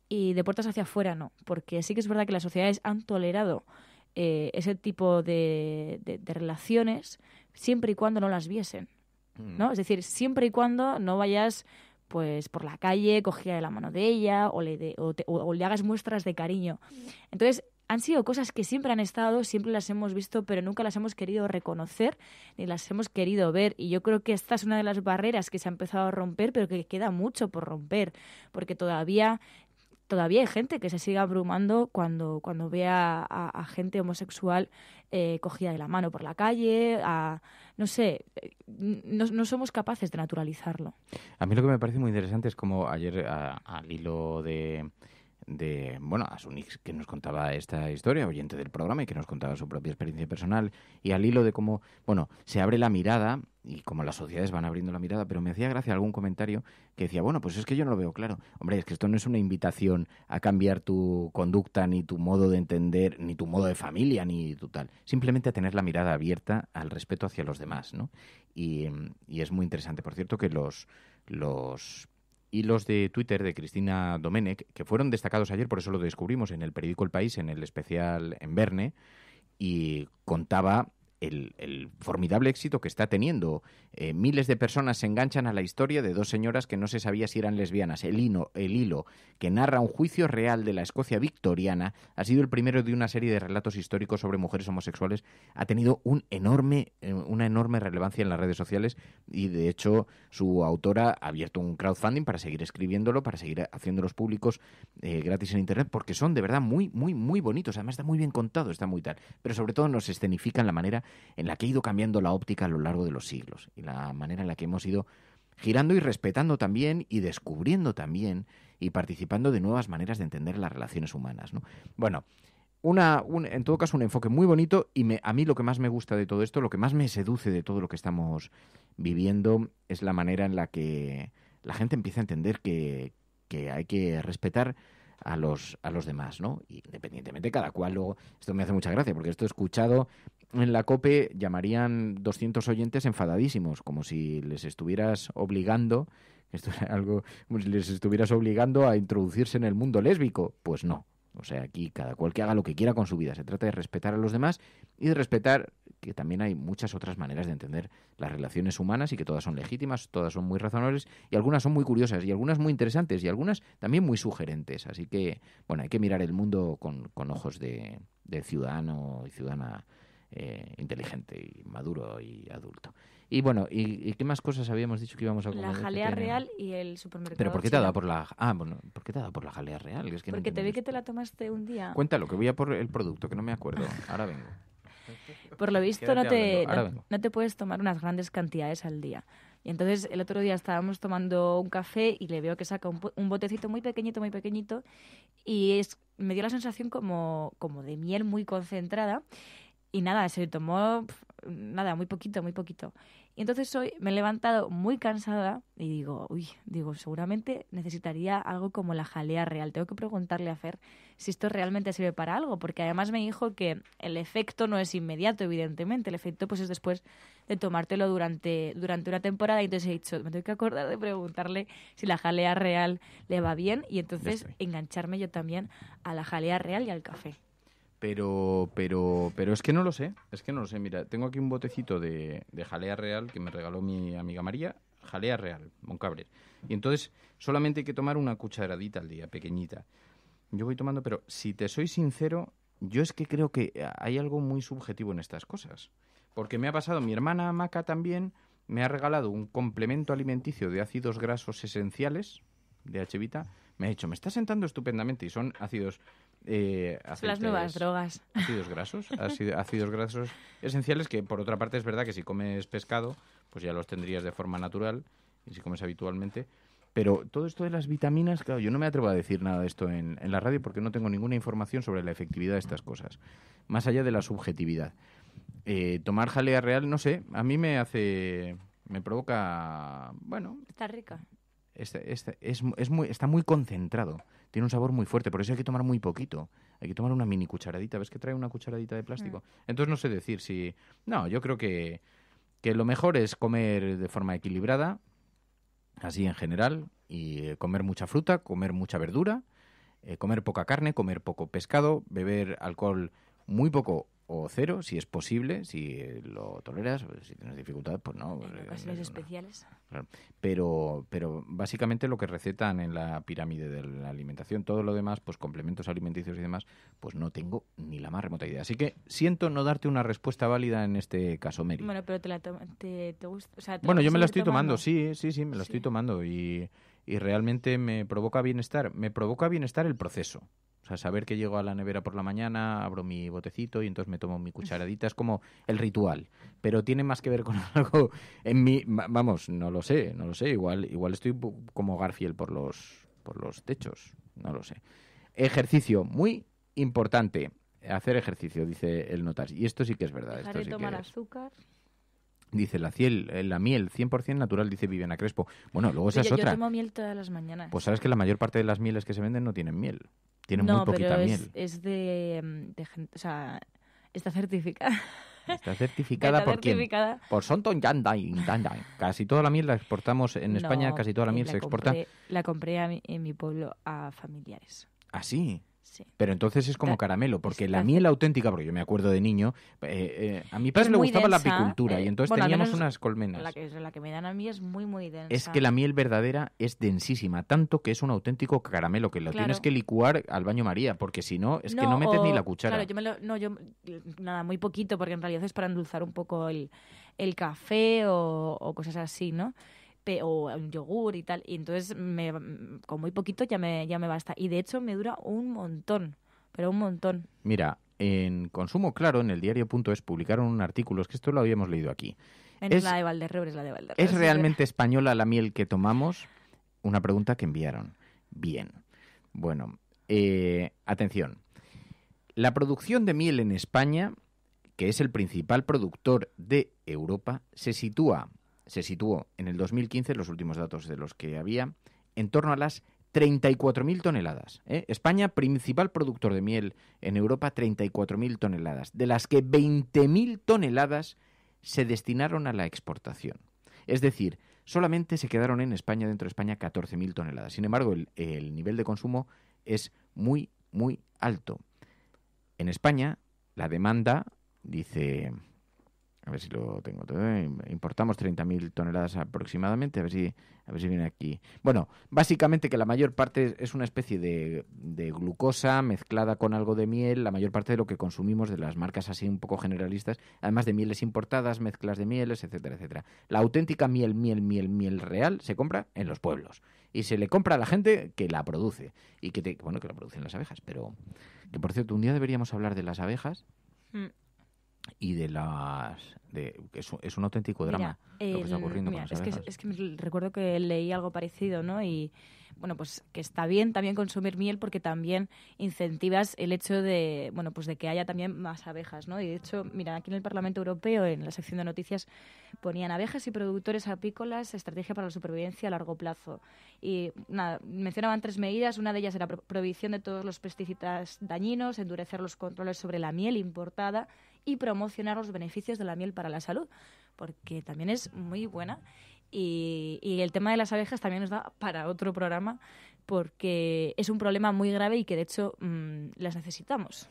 y de puertas hacia afuera no, porque sí que es verdad que las sociedades han tolerado ese tipo de relaciones siempre y cuando no las viesen, ¿no? Es decir, siempre y cuando no vayas pues por la calle cogida de la mano de ella o le hagas muestras de cariño. Entonces, han sido cosas que siempre han estado, siempre las hemos visto, pero nunca las hemos querido reconocer ni las hemos querido ver. Y yo creo que esta es una de las barreras que se ha empezado a romper, pero que queda mucho por romper, porque todavía hay gente que se sigue abrumando cuando ve a gente homosexual cogida de la mano por la calle, no sé, no somos capaces de naturalizarlo. A mí lo que me parece muy interesante es como ayer al hilo de a Sunix, que nos contaba esta historia, oyente del programa, y que nos contaba su propia experiencia personal, y al hilo de cómo, se abre la mirada, y como las sociedades van abriendo la mirada, pero me hacía gracia algún comentario que decía, pues es que yo no lo veo claro. Hombre, es que esto no es una invitación a cambiar tu conducta, ni tu modo de entender, ni tu modo de familia, ni tu tal. Simplemente a tener la mirada abierta al respeto hacia los demás, ¿no? Y es muy interesante. Por cierto, que los hilos de Twitter de Cristina Domènech, que fueron destacados ayer, por eso lo descubrimos en el periódico El País, en el especial en Verne, y contaba el formidable éxito que está teniendo. Miles de personas se enganchan a la historia de dos señoras que no se sabía si eran lesbianas. El hilo que narra un juicio real de la Escocia victoriana ha sido el primero de una serie de relatos históricos sobre mujeres homosexuales. Ha tenido una enorme relevancia en las redes sociales y, de hecho, su autora ha abierto un crowdfunding para seguir escribiéndolo, para seguir haciéndolos públicos gratis en Internet, porque son de verdad muy, muy, muy bonitos. Además, está muy bien contado, está muy tal. Pero sobre todo nos escenifican la manera en la que ha ido cambiando la óptica a lo largo de los siglos y la manera en la que hemos ido girando y respetando también y descubriendo también y participando de nuevas maneras de entender las relaciones humanas, ¿no? Bueno, en todo caso un enfoque muy bonito y a mí lo que más me gusta de todo esto, lo que más me seduce de todo lo que estamos viviendo es la manera en la que la gente empieza a entender que hay que respetar a los demás, ¿no? Y independientemente cada cual luego, esto me hace mucha gracia porque esto he escuchado en la COPE, llamarían 200 oyentes enfadadísimos, como si les estuvieras obligando, esto era algo, como si les estuvieras obligando a introducirse en el mundo lésbico. Pues no. O sea, aquí cada cual que haga lo que quiera con su vida. Se trata de respetar a los demás y de respetar que también hay muchas otras maneras de entender las relaciones humanas y que todas son legítimas, todas son muy razonables y algunas son muy curiosas y algunas muy interesantes y algunas también muy sugerentes. Así que, hay que mirar el mundo con ojos de ciudadano y ciudadana inteligente y maduro y adulto. Y ¿y qué más cosas habíamos dicho que íbamos a comentar? La jalea real y el supermercado. ¿Pero por qué te ha dado por la ¿por qué te ha dado por la jalea real? Es que porque te vi que te la tomaste un día. Cuéntalo, que voy a por el producto, que no me acuerdo. Ahora vengo. Por lo visto no te puedes tomar unas grandes cantidades al día. Y entonces el otro día estábamos tomando un café y le veo que saca un botecito muy pequeñito y me dio la sensación como de miel muy concentrada. Y nada, se tomó muy poquito. Y entonces hoy me he levantado muy cansada y digo, seguramente necesitaría algo como la jalea real. Tengo que preguntarle a Fer si esto realmente sirve para algo, porque además me dijo que el efecto no es inmediato, evidentemente. El efecto pues es después de tomártelo durante una temporada. Y entonces he dicho, me tengo que acordar de preguntarle si la jalea real le va bien y entonces engancharme yo también a la jalea real y al café. Pero es que no lo sé. Mira, tengo aquí un botecito de jalea real que me regaló mi amiga María. Jalea real, Moncabres. Y entonces solamente hay que tomar una cucharadita al día, pequeñita. Yo voy tomando, pero si te soy sincero, yo es que creo que hay algo muy subjetivo en estas cosas. Porque me ha pasado, mi hermana Maca también me ha regalado un complemento alimenticio de ácidos grasos esenciales, de H-Vita. Me ha dicho, me está sentando estupendamente, y son ácidos... Son las nuevas drogas. Ácidos grasos, ácidos grasos esenciales, que por otra parte es verdad que si comes pescado, pues ya los tendrías de forma natural, y si comes habitualmente. Pero todo esto de las vitaminas, claro, yo no me atrevo a decir nada de esto en la radio porque no tengo ninguna información sobre la efectividad de estas cosas, más allá de la subjetividad. Tomar jalea real, no sé, a mí me provoca, bueno... Está rica. Está muy concentrado, tiene un sabor muy fuerte, por eso hay que tomar muy poquito, hay que tomar una mini cucharadita. ¿Ves que trae una cucharadita de plástico? Entonces no sé decir si... No, yo creo que lo mejor es comer de forma equilibrada, así en general, y comer mucha fruta, comer mucha verdura, comer poca carne, comer poco pescado, beber alcohol muy poco o cero, si es posible, si lo toleras, si tienes dificultad, pues no. En ocasiones especiales. Claro. Pero básicamente lo que recetan en la pirámide de la alimentación, todo lo demás, pues complementos alimenticios y demás, pues no tengo ni la más remota idea. Así que siento no darte una respuesta válida en este caso, Mary. Bueno, pero te gusta, o sea, bueno, yo me la estoy tomando, sí, me la estoy tomando y realmente me provoca bienestar el proceso. O sea, saber que llego a la nevera por la mañana, abro mi botecito y entonces me tomo mi cucharadita. Es como el ritual. Pero tiene más que ver con algo en mí. Vamos, no lo sé. Igual estoy como Garfield por los techos. No lo sé. Ejercicio, muy importante. Hacer ejercicio, dice el notas. Y esto sí que es verdad. Dejar de tomar azúcar. Dice la miel 100% natural, dice Viviana Crespo. Bueno, luego esa es otra. Yo tomo miel todas las mañanas. Pues sabes que la mayor parte de las mieles que se venden no tienen miel. Tienen muy poquita miel. Es de gente, o sea, está certificada. ¿Está certificada por quién? Por Sonton Yandai. Casi toda la miel la exportamos en España, casi toda la miel se exporta. La compré en mi pueblo a familiares. ¿Ah, sí? Sí. Pero entonces es como caramelo, porque la miel auténtica, porque yo me acuerdo de niño, a mi padre le gustaba la apicultura y entonces teníamos unas colmenas. La que me dan a mí es muy, muy densa. Es que la miel verdadera es densísima, tanto que es un auténtico caramelo, que lo tienes que licuar al baño María, porque si no, es que no metes ni la cuchara. Claro, yo nada, muy poquito, porque en realidad es para endulzar un poco el café o cosas así, ¿no? O un yogur y tal, y entonces con muy poquito ya me basta. Y de hecho me dura un montón, pero un montón. Mira, en Consumo Claro, en el diario.es, publicaron un artículo, es que esto lo habíamos leído aquí. Es la de Valderrobres, ¿Es realmente española la miel que tomamos? Una pregunta que enviaron. Bien. Bueno, atención. La producción de miel en España, que es el principal productor de Europa, se situó en el 2015, los últimos datos de los que había, en torno a las 34.000 toneladas. España, principal productor de miel en Europa, 34.000 toneladas, de las que 20.000 toneladas se destinaron a la exportación. Es decir, solamente se quedaron en España, dentro de España, 14.000 toneladas. Sin embargo, el nivel de consumo es muy, muy alto. En España, la demanda, dice... A ver si lo tengo todo. Importamos 30.000 toneladas aproximadamente. A ver si viene aquí. Bueno, básicamente que la mayor parte es una especie de glucosa mezclada con algo de miel. La mayor parte de lo que consumimos de las marcas así un poco generalistas. Además de mieles importadas, mezclas de mieles, etcétera, etcétera. La auténtica miel real se compra en los pueblos. Y se le compra a la gente que la produce. Y que la producen las abejas. Pero, que por cierto, un día deberíamos hablar de las abejas. Y de es un auténtico drama lo que está ocurriendo con las abejas. Es que recuerdo que leí algo parecido, ¿no? Y bueno, pues que está bien también consumir miel porque también incentivas el hecho de, bueno, pues de que haya también más abejas, ¿no? Y de hecho, mira, aquí en el Parlamento Europeo, en la sección de noticias, ponían abejas y productores apícolas, estrategia para la supervivencia a largo plazo. Y nada, mencionaban 3 medidas. Una de ellas era prohibición de todos los pesticidas dañinos, endurecer los controles sobre la miel importada y promocionar los beneficios de la miel para la salud, porque también es muy buena. Y el tema de las abejas también nos da para otro programa, porque es un problema muy grave y que de hecho las necesitamos.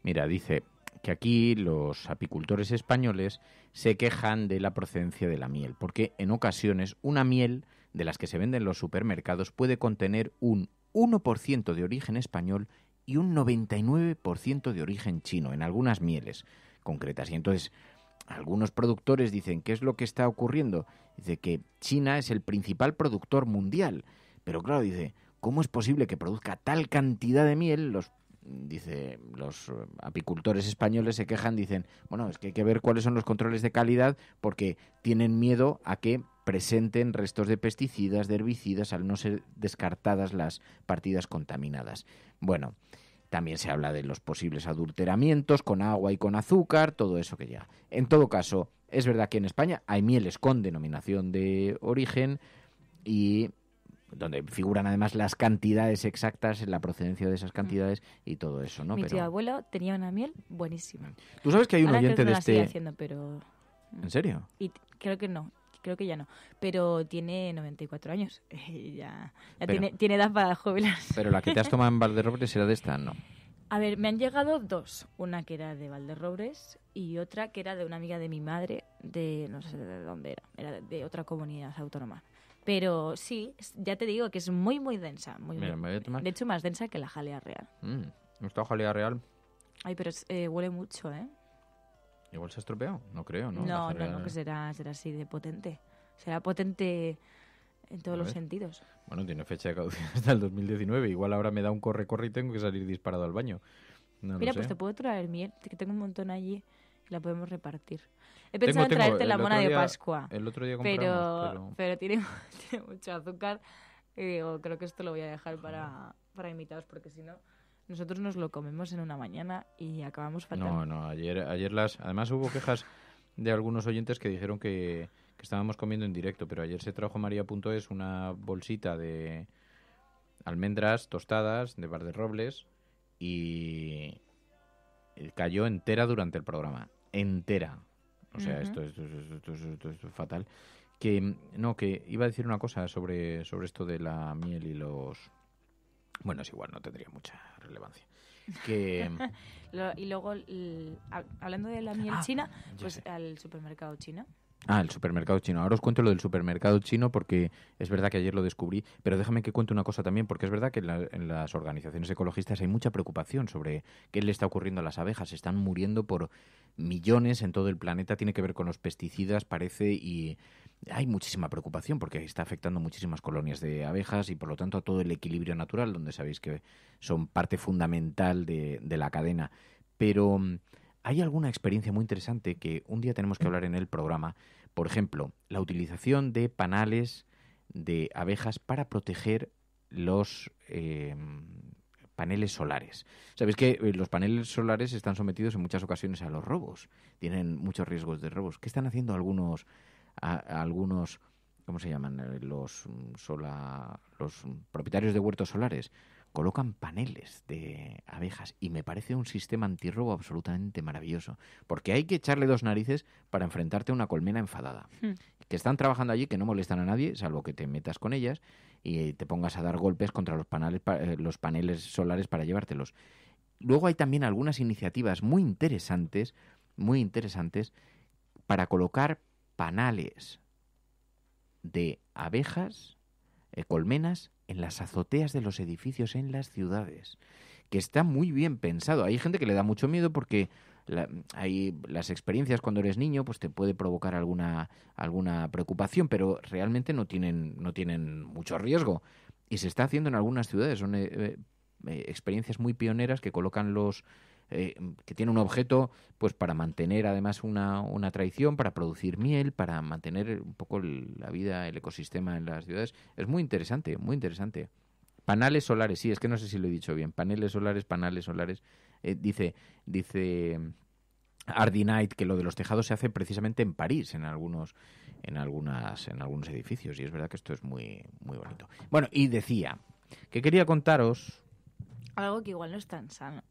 Mira, dice que aquí los apicultores españoles se quejan de la procedencia de la miel, porque en ocasiones una miel de las que se venden en los supermercados puede contener un 1% de origen español y un 99% de origen chino en algunas mieles concretas. Y entonces algunos productores dicen, ¿qué es lo que está ocurriendo? Dice que China es el principal productor mundial. Pero claro, dice, ¿cómo es posible que produzca tal cantidad de miel? Los apicultores españoles se quejan, dicen, bueno, es que hay que ver cuáles son los controles de calidad porque tienen miedo a que presenten restos de pesticidas, de herbicidas, al no ser descartadas las partidas contaminadas. Bueno, también se habla de los posibles adulteramientos con agua y con azúcar, todo eso que ya. En todo caso, es verdad que en España hay mieles con denominación de origen y donde figuran además las cantidades exactas, la procedencia de esas cantidades y todo eso, ¿no? Mi tío abuelo tenía una miel buenísima. Tú sabes que hay un Ahora oyente creo que de no la sigue este... haciendo, pero... ¿En serio? Y creo que no, creo que ya no. Pero tiene 94 años. ya tiene edad para jubilarse. Pero la que te has tomado en Valderrobres era de esta, ¿no? A ver, me han llegado dos. Una que era de Valderrobres y otra que era de una amiga de mi madre, de no sé de dónde era. Era de otra comunidad autónoma. Pero sí, ya te digo que es muy, muy densa. Mira, me voy a tomar. De hecho, más densa que la jalea real. ¿No está jalea real? Ay, pero huele mucho, ¿eh? ¿Igual se ha estropeado? No creo, ¿no? No, que será así de potente. Será potente en todos los sentidos. Bueno, tiene fecha de caducidad hasta el 2019. Igual ahora me da un corre y tengo que salir disparado al baño. No Mira, lo sé. pues te puedo traer miel, que tengo un montón allí y la podemos repartir. He pensado en traerte la mona de Pascua. El otro día compramos, pero tiene mucho azúcar y digo, creo que esto lo voy a dejar para invitados porque si no, nosotros nos lo comemos en una mañana y acabamos fatal. No, ayer además hubo quejas de algunos oyentes que dijeron que estábamos comiendo en directo, pero ayer se trajo María.es una bolsita de almendras tostadas de Valderrobles y cayó entera durante el programa. Entera. O sea, esto es fatal. Que iba a decir una cosa sobre esto de la miel y los... Bueno, es igual, no tendría mucha relevancia. Que... y luego, hablando de la miel china, pues al supermercado chino. El supermercado chino. Ahora os cuento lo del supermercado chino porque es verdad que ayer lo descubrí, pero déjame que cuente una cosa también, porque es verdad que en las organizaciones ecologistas hay mucha preocupación sobre qué le está ocurriendo a las abejas. Están muriendo por millones en todo el planeta, tiene que ver con los pesticidas, parece, y hay muchísima preocupación porque está afectando muchísimas colonias de abejas y por lo tanto a todo el equilibrio natural, donde sabéis que son parte fundamental de la cadena. Pero... hay alguna experiencia muy interesante que un día tenemos que hablar en el programa. Por ejemplo, la utilización de panales de abejas para proteger los paneles solares. Sabéis que los paneles solares están sometidos en muchas ocasiones a los robos. Tienen muchos riesgos de robos. ¿Qué están haciendo algunos ¿cómo se llaman? Los propietarios de huertos solares. Colocan paneles de abejas y me parece un sistema antirrobo absolutamente maravilloso, porque hay que echarle dos narices para enfrentarte a una colmena enfadada. Que están trabajando allí, que no molestan a nadie, salvo que te metas con ellas y te pongas a dar golpes contra los paneles solares para llevártelos. Luego hay también algunas iniciativas muy interesantes para colocar panales de abejas, colmenas, en las azoteas de los edificios en las ciudades, que está muy bien pensado. Hay gente que le da mucho miedo porque las experiencias cuando eres niño pues te puede provocar alguna preocupación, pero realmente no tienen mucho riesgo. Y se está haciendo en algunas ciudades. Son experiencias muy pioneras que colocan que tiene un objeto pues para mantener además una tradición, para producir miel, para mantener un poco la vida, el ecosistema en las ciudades. Es muy interesante, muy interesante. Paneles solares, sí, es que no sé si lo he dicho bien. Paneles solares. Dice Ardy Knight que lo de los tejados se hace precisamente en París, en algunos edificios, y es verdad que esto es muy, muy bonito. Bueno, y decía que quería contaros algo que igual no es tan sano.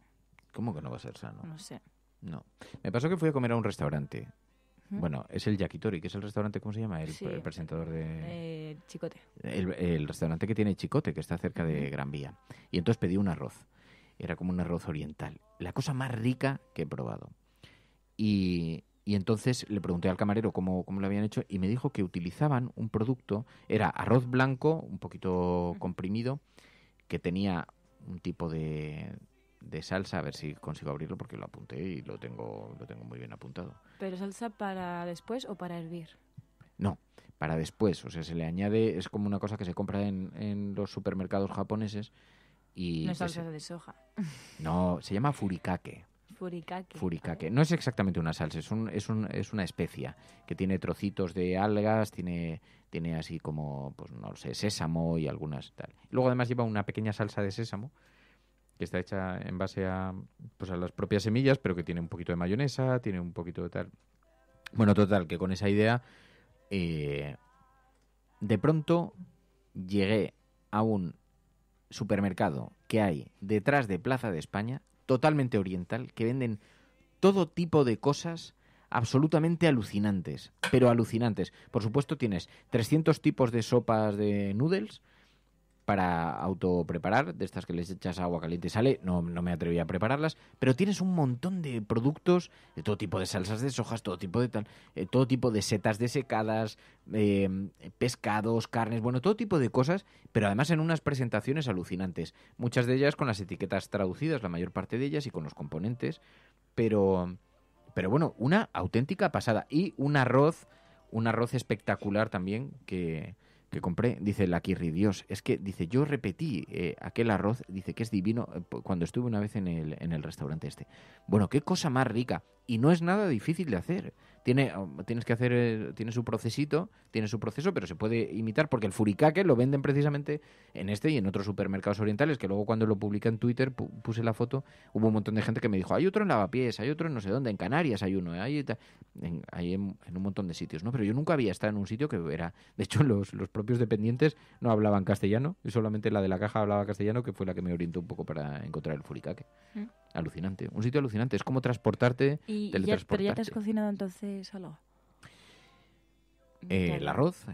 ¿Cómo que no va a ser sano? No sé. No. Me pasó que fui a comer a un restaurante. Bueno, es el Yakitori, que es el restaurante, ¿cómo se llama? El presentador de... Chicote. El restaurante que tiene Chicote, que está cerca de Gran Vía. Y entonces pedí un arroz. Era como un arroz oriental. La cosa más rica que he probado. Y entonces le pregunté al camarero cómo lo habían hecho y me dijo que utilizaban un producto, era arroz blanco, un poquito comprimido, que tenía un tipo de de salsa, a ver si consigo abrirlo porque lo apunté y lo tengo muy bien apuntado. ¿Pero salsa para después o para hervir? No, para después, o sea, se le añade, es como una cosa que se compra en los supermercados japoneses y... No es salsa de soja. No, se llama furikake. Furikake. No es exactamente una salsa, es una especia que tiene trocitos de algas, tiene así como, pues no lo sé, sésamo y algunas tal. Luego además lleva una pequeña salsa de sésamo que está hecha en base a las propias semillas, pero que tiene un poquito de mayonesa, tiene un poquito de tal. Bueno, total, que con esa idea de pronto llegué a un supermercado que hay detrás de Plaza de España, totalmente oriental, que venden todo tipo de cosas absolutamente alucinantes, pero alucinantes. Por supuesto tienes 300 tipos de sopas de noodles para autopreparar, de estas que les echas agua caliente y sale, no me atreví a prepararlas, pero tienes un montón de productos de todo tipo de salsas de sojas, todo tipo de todo tipo de setas desecadas, pescados, carnes, bueno, todo tipo de cosas, pero además en unas presentaciones alucinantes, muchas de ellas con las etiquetas traducidas, la mayor parte de ellas, y con los componentes, pero bueno, una auténtica pasada. Y un arroz espectacular también que compré, dice la Kirri, Dios, es que, dice, yo repetí aquel arroz, dice que es divino, cuando estuve una vez en el restaurante este. Bueno, qué cosa más rica, y no es nada difícil de hacer. Tiene su procesito, tiene su proceso, pero se puede imitar, porque el furikake lo venden precisamente en este y en otros supermercados orientales, que luego cuando lo publiqué en Twitter, puse la foto, hubo un montón de gente que me dijo, hay otro en Lavapiés, hay otro en no sé dónde, en Canarias hay uno, hay en un montón de sitios, ¿no? Pero yo nunca había estado en un sitio que era, de hecho los propios dependientes no hablaban castellano, y solamente la de la caja hablaba castellano, que fue la que me orientó un poco para encontrar el furikake. Alucinante, un sitio alucinante, es como transportarte, teletransportarte. ¿Pero ya te has cocinado entonces algo? El arroz.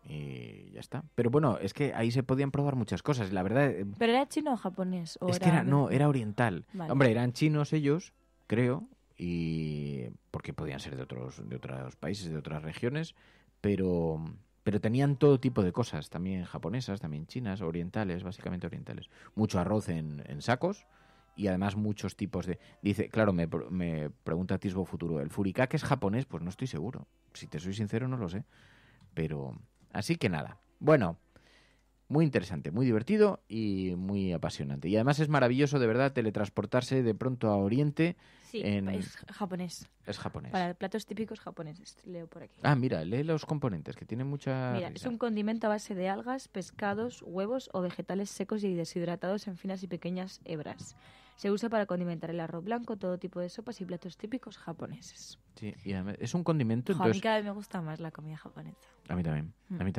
Y ya está. Pero bueno, es que ahí se podían probar muchas cosas, la verdad. ¿Pero era chino o japonés? ¿O era oriental. Vale. Hombre, eran chinos ellos, creo, y porque podían ser de otros países, de otras regiones, pero tenían todo tipo de cosas, también japonesas, también chinas, orientales, básicamente orientales. Mucho arroz en sacos y además muchos tipos de... Dice, claro, me pregunta Tisbo Futuro, ¿el furikake es japonés? Pues no estoy seguro. Si te soy sincero, no lo sé. Pero... así que nada. Bueno, muy interesante, muy divertido y muy apasionante. Y además es maravilloso, de verdad, teletransportarse de pronto a Oriente. Sí, es japonés. Es japonés. Para platos típicos japoneses, leo por aquí. Ah, mira, lee los componentes, que tienen mucha... Mira, es un condimento a base de algas, pescados, huevos o vegetales secos y deshidratados en finas y pequeñas hebras. Se usa para condimentar el arroz blanco, todo tipo de sopas y platos típicos japoneses. Sí, y además es un condimento... A mí cada vez me gusta más la comida japonesa. A mí también,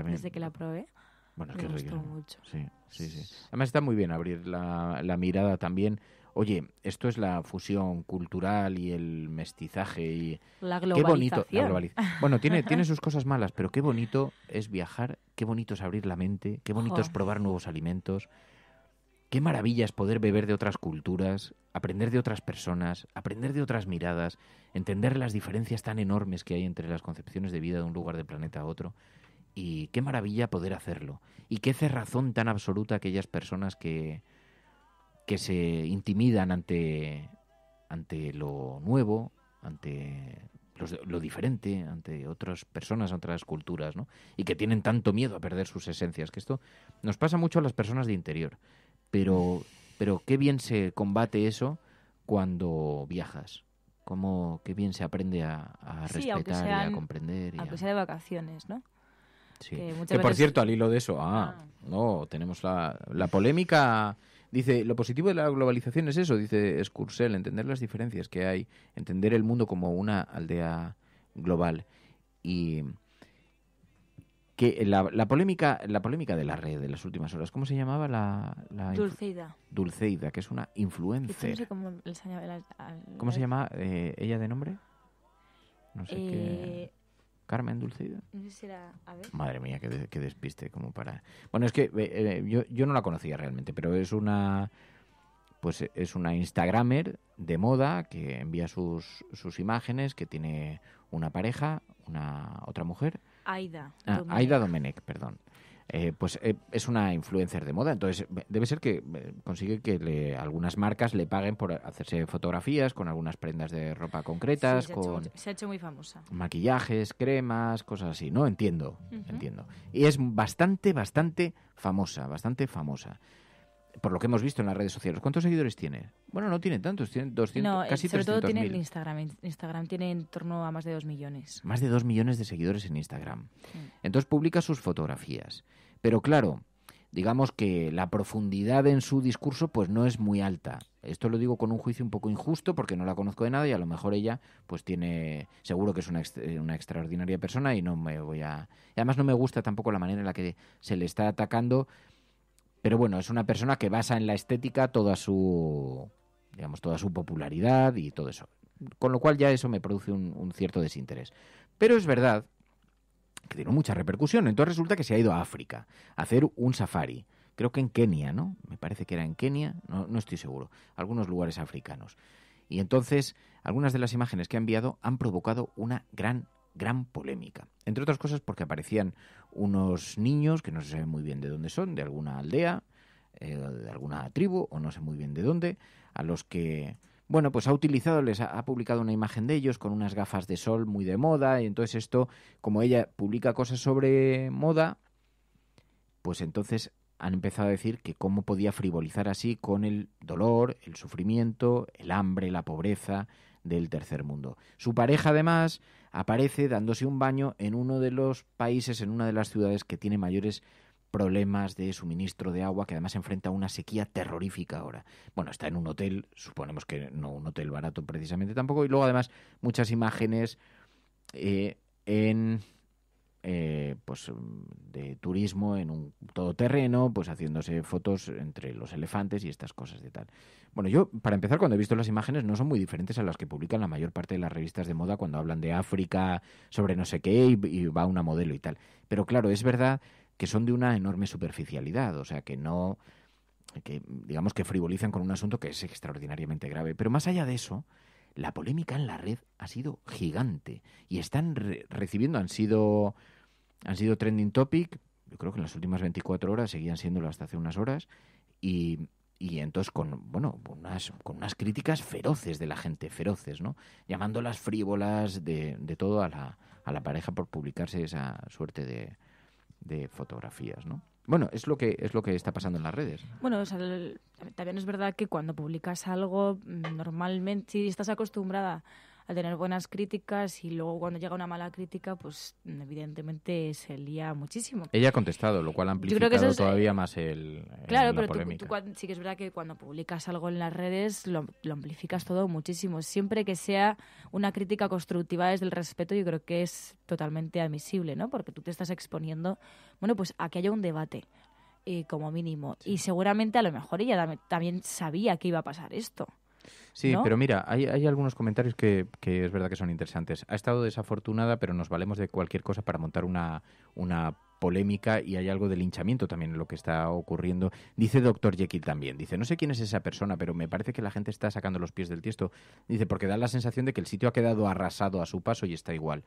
Desde que la probé. Bueno, es me que gustó rico. mucho. Sí. Además está muy bien abrir la mirada también. Oye, esto es la fusión cultural y el mestizaje y... La Qué globalización. bonito, Bueno, tiene sus cosas malas, pero qué bonito es viajar, qué bonito es abrir la mente, qué bonito es probar nuevos alimentos, qué maravilla es poder beber de otras culturas, aprender de otras personas, aprender de otras miradas, entender las diferencias tan enormes que hay entre las concepciones de vida de un lugar del planeta a otro. Y qué maravilla poder hacerlo. Y qué cerrazón tan absoluta aquellas personas que se intimidan ante lo nuevo, ante lo diferente, ante otras personas, otras culturas, ¿no? Y que tienen tanto miedo a perder sus esencias, que esto nos pasa mucho a las personas de interior. Pero qué bien se combate eso cuando viajas. Qué bien se aprende a respetar y a comprender. Aunque sea de vacaciones, ¿no? Sí. Que por cierto, al hilo de eso, no, tenemos la polémica. Dice, lo positivo de la globalización es eso, dice Scursel, entender las diferencias que hay, entender el mundo como una aldea global. Y que la polémica de la red de las últimas horas, ¿cómo se llamaba? Dulceida, que es una influencer. No sé cómo ¿Cómo se llama ella de nombre? No sé qué... ¿Carmen Dulceida? No sé si era... A ver. Madre mía, qué despiste como para... Bueno, es que yo no la conocía realmente, pero es una Instagramer de moda que envía sus imágenes, que tiene una pareja, otra mujer. Aida Domenech, perdón. pues es una influencer de moda, entonces debe ser que consigue que algunas marcas le paguen por hacerse fotografías con algunas prendas de ropa concretas, Sí, se ha hecho muy famosa. Maquillajes, cremas, cosas así, ¿no? Entiendo. Y es bastante famosa. Por lo que hemos visto en las redes sociales. ¿Cuántos seguidores tiene? Bueno, no tiene tantos, tiene 200, casi 300.000. Sobre todo tiene el Instagram. Instagram tiene en torno a más de 2 millones. Más de 2 millones de seguidores en Instagram. Entonces publica sus fotografías. Pero claro, digamos que la profundidad en su discurso pues no es muy alta. Esto lo digo con un juicio un poco injusto porque no la conozco de nada y a lo mejor ella pues tiene... Seguro que es una extraordinaria persona y no me voy a... Y además no me gusta tampoco la manera en la que se le está atacando. Pero bueno, es una persona que basa en la estética toda su popularidad y todo eso. Con lo cual ya eso me produce un cierto desinterés. Pero es verdad que tiene mucha repercusión. Entonces resulta que se ha ido a África a hacer un safari. Creo que en Kenia, ¿no? Me parece que era en Kenia, no estoy seguro. Algunos lugares africanos. Y entonces, algunas de las imágenes que ha enviado han provocado una gran polémica. Entre otras cosas porque aparecían unos niños que no se sabe muy bien de dónde son, de alguna aldea, de alguna tribu, o no sé muy bien de dónde, a los que... Bueno, pues ha publicado una imagen de ellos con unas gafas de sol muy de moda, y entonces esto, como ella publica cosas sobre moda, pues entonces han empezado a decir que cómo podía frivolizar así con el dolor, el sufrimiento, el hambre, la pobreza del tercer mundo. Su pareja, además, aparece dándose un baño en uno de los países, en una de las ciudades que tiene mayores problemas de suministro de agua, que además se enfrenta a una sequía terrorífica ahora. Bueno, está en un hotel, suponemos que no un hotel barato precisamente tampoco, y luego además muchas imágenes pues de turismo en un todoterreno, pues haciéndose fotos entre los elefantes y estas cosas de tal. Bueno, yo, para empezar, cuando he visto las imágenes no son muy diferentes a las que publican la mayor parte de las revistas de moda cuando hablan de África, sobre no sé qué, y va una modelo y tal. Pero claro, es verdad que son de una enorme superficialidad, o sea, que digamos que frivolizan con un asunto que es extraordinariamente grave. Pero más allá de eso, la polémica en la red ha sido gigante y están recibiendo, han sido trending topic, yo creo que en las últimas 24 horas, seguían siéndolo hasta hace unas horas, y entonces con unas críticas feroces de la gente, feroces, ¿no? Llamándolas frívolas de todo a la pareja por publicarse esa suerte de fotografías, ¿no? Bueno, es lo que está pasando en las redes. Bueno, o sea, también es verdad que cuando publicas algo, normalmente, si estás acostumbrada a tener buenas críticas y luego cuando llega una mala crítica, pues evidentemente se lía muchísimo. Ella ha contestado, lo cual ha amplificado todavía más claro, la pero polémica. Tú sí que es verdad que cuando publicas algo en las redes lo amplificas todo muchísimo. Siempre que sea una crítica constructiva desde el respeto, yo creo que es totalmente admisible, ¿no? Porque tú te estás exponiendo, bueno, pues a que haya un debate, como mínimo. Sí. Y seguramente a lo mejor ella también sabía que iba a pasar esto. Sí, ¿no? Pero mira, hay algunos comentarios que es verdad que son interesantes. Ha estado desafortunada, pero nos valemos de cualquier cosa para montar una polémica, y hay algo de linchamiento también en lo que está ocurriendo. Dice Dr. Jekyll también, dice, no sé quién es esa persona, pero me parece que la gente está sacando los pies del tiesto. Dice, porque da la sensación de que el sitio ha quedado arrasado a su paso y está igual.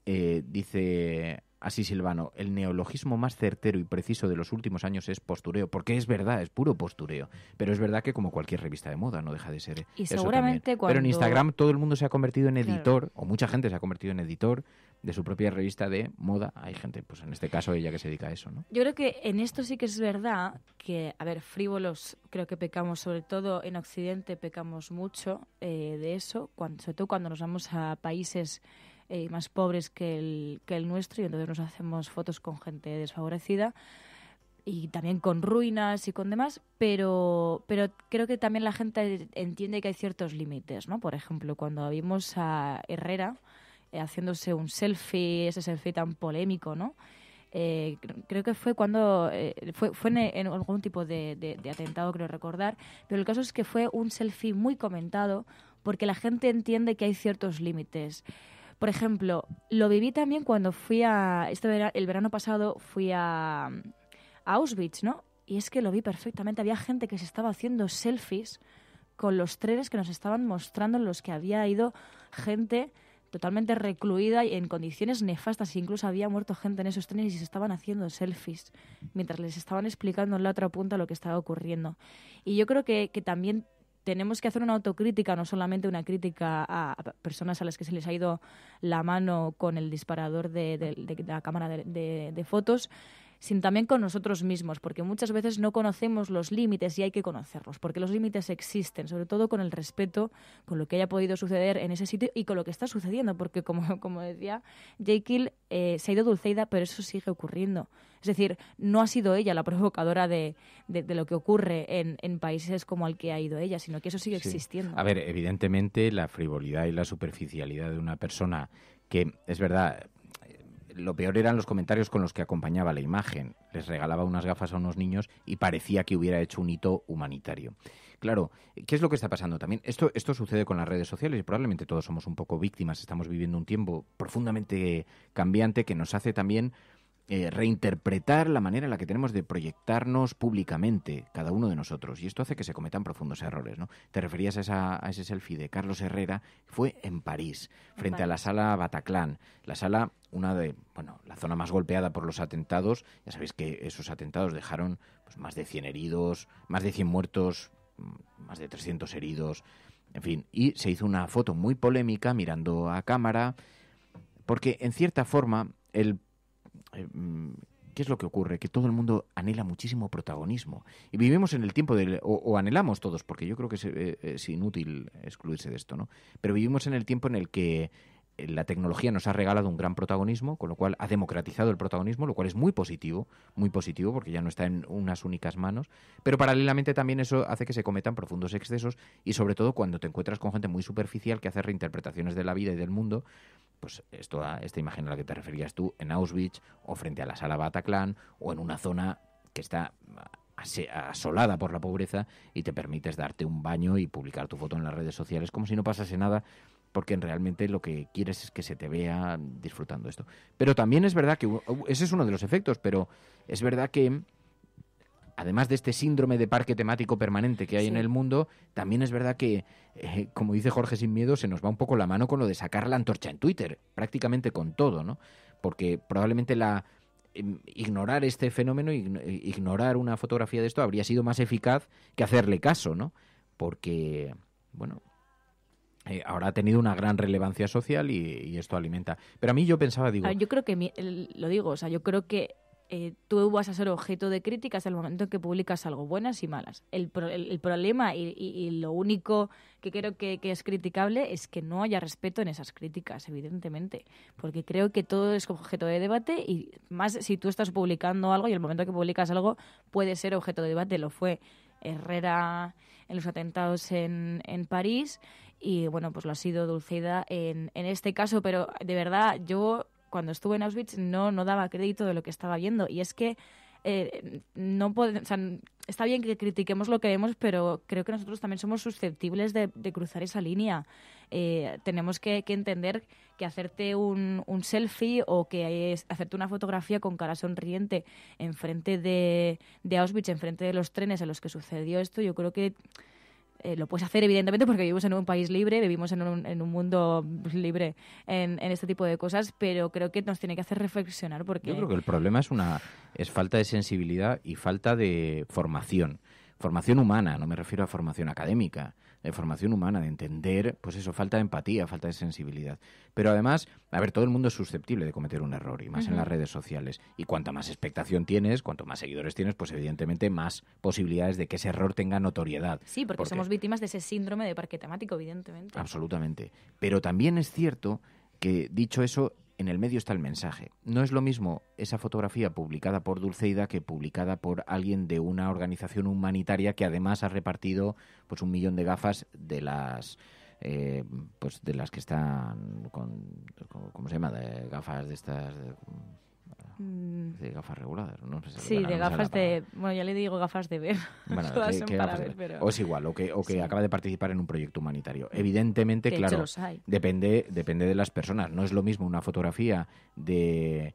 Dice así Silvano, el neologismo más certero y preciso de los últimos años es postureo, porque es verdad, es puro postureo, pero es verdad que como cualquier revista de moda no deja de ser y eso seguramente también. Pero en Instagram todo el mundo se ha convertido en editor, claro, o mucha gente se ha convertido en editor de su propia revista de moda. Hay gente, pues en este caso ella, que se dedica a eso, ¿no? Yo creo que en esto sí que es verdad que, a ver, frívolos, creo que pecamos, sobre todo en Occidente pecamos mucho de eso, sobre todo cuando nos vamos a países más pobres que el nuestro, y entonces nos hacemos fotos con gente desfavorecida y también con ruinas y con demás, pero creo que también la gente entiende que hay ciertos límites, ¿no? Por ejemplo, cuando vimos a Herrera haciéndose un selfie, ese selfie tan polémico, ¿no? Creo que fue cuando fue en algún tipo de atentado, creo recordar, pero el caso es que fue un selfie muy comentado porque la gente entiende que hay ciertos límites. Por ejemplo, lo viví también cuando fui el verano pasado fui a Auschwitz, ¿no? Y es que lo vi perfectamente. Había gente que se estaba haciendo selfies con los trenes que nos estaban mostrando, en los que había ido gente totalmente recluida y en condiciones nefastas. Incluso había muerto gente en esos trenes y se estaban haciendo selfies mientras les estaban explicando en la otra punta lo que estaba ocurriendo. Y yo creo que también tenemos que hacer una autocrítica, no solamente una crítica a personas a las que se les ha ido la mano con el disparador de la cámara de fotos, sino también con nosotros mismos, porque muchas veces no conocemos los límites y hay que conocerlos, porque los límites existen, sobre todo con el respeto, con lo que haya podido suceder en ese sitio y con lo que está sucediendo, porque como decía Jekyll, se ha ido Dulceida, pero eso sigue ocurriendo. Es decir, no ha sido ella la provocadora de lo que ocurre en países como el que ha ido ella, sino que eso sigue existiendo. A ver, evidentemente la frivolidad y la superficialidad de una persona que, es verdad, lo peor eran los comentarios con los que acompañaba la imagen. Les regalaba unas gafas a unos niños y parecía que hubiera hecho un hito humanitario. Claro, ¿qué es lo que está pasando también? Esto sucede con las redes sociales y probablemente todos somos un poco víctimas. Estamos viviendo un tiempo profundamente cambiante que nos hace también reinterpretar la manera en la que tenemos de proyectarnos públicamente, cada uno de nosotros. Y esto hace que se cometan profundos errores, ¿no? Te referías a ese selfie de Carlos Herrera, fue en París, frente a la sala Bataclan. La sala, la zona más golpeada por los atentados. Ya sabéis que esos atentados dejaron pues, más de 100 heridos, más de 100 muertos, más de 300 heridos, en fin. Y se hizo una foto muy polémica mirando a cámara, porque en cierta forma ¿qué es lo que ocurre? Que todo el mundo anhela muchísimo protagonismo. Y vivimos en el tiempo o anhelamos todos, porque yo creo que es inútil excluirse de esto, ¿no? Pero vivimos en el tiempo en el que la tecnología nos ha regalado un gran protagonismo, con lo cual ha democratizado el protagonismo, lo cual es muy positivo, porque ya no está en unas únicas manos, pero paralelamente también eso hace que se cometan profundos excesos y sobre todo cuando te encuentras con gente muy superficial que hace reinterpretaciones de la vida y del mundo, pues esta imagen a la que te referías tú en Auschwitz o frente a la sala Bataclan o en una zona que está asolada por la pobreza y te permites darte un baño y publicar tu foto en las redes sociales como si no pasase nada, porque realmente lo que quieres es que se te vea disfrutando esto. Pero también es verdad que ese es uno de los efectos, pero es verdad que además de este síndrome de parque temático permanente que hay en el mundo, también es verdad que, como dice Jorge Sin Miedo, se nos va un poco la mano con lo de sacar la antorcha en Twitter, prácticamente con todo, ¿no? Porque probablemente ignorar este fenómeno, ignorar una fotografía de esto habría sido más eficaz que hacerle caso, ¿no? Porque, bueno, ahora ha tenido una gran relevancia social y esto alimenta. Pero a mí yo pensaba, yo creo que, yo creo que tú vas a ser objeto de críticas al momento en que publicas algo, buenas y malas. El problema y lo único que creo que es criticable es que no haya respeto en esas críticas, evidentemente, porque creo que todo es objeto de debate y más si tú estás publicando algo y el momento que publicas algo puede ser objeto de debate. Lo fue Herrera en los atentados en París y, bueno, pues lo ha sido Dulceida en este caso, pero de verdad yo cuando estuve en Auschwitz no daba crédito de lo que estaba viendo. Y es que está bien que critiquemos lo que vemos, pero creo que nosotros también somos susceptibles de cruzar esa línea. Tenemos que entender que hacerte un selfie o que hacerte una fotografía con cara sonriente enfrente de Auschwitz, enfrente de los trenes en los que sucedió esto, yo creo que lo puedes hacer, evidentemente, porque vivimos en un país libre, vivimos en un mundo libre en este tipo de cosas, pero creo que nos tiene que hacer reflexionar porque... Yo creo que el problema es falta de sensibilidad y falta de formación. Formación humana, no me refiero a formación académica, de formación humana, de entender, pues eso, falta de empatía, falta de sensibilidad. Pero además, a ver, todo el mundo es susceptible de cometer un error, y más en las redes sociales. Y cuanta más expectación tienes, cuanto más seguidores tienes, pues evidentemente más posibilidades de que ese error tenga notoriedad. Sí, porque somos víctimas de ese síndrome de parque temático, evidentemente. Absolutamente. Pero también es cierto que, dicho eso, en el medio está el mensaje. No es lo mismo esa fotografía publicada por Dulceida que publicada por alguien de una organización humanitaria que además ha repartido pues 1 millón de gafas de las de las que están ¿cómo se llama? De gafas de estas de gafas reguladas, ¿no? Sí, de gafas de... Bueno, ya le digo gafas de ver. Bueno, Todas son para ver, pero... O es igual, o que sí, acaba de participar en un proyecto humanitario. Evidentemente, que claro, depende de las personas. No es lo mismo una fotografía de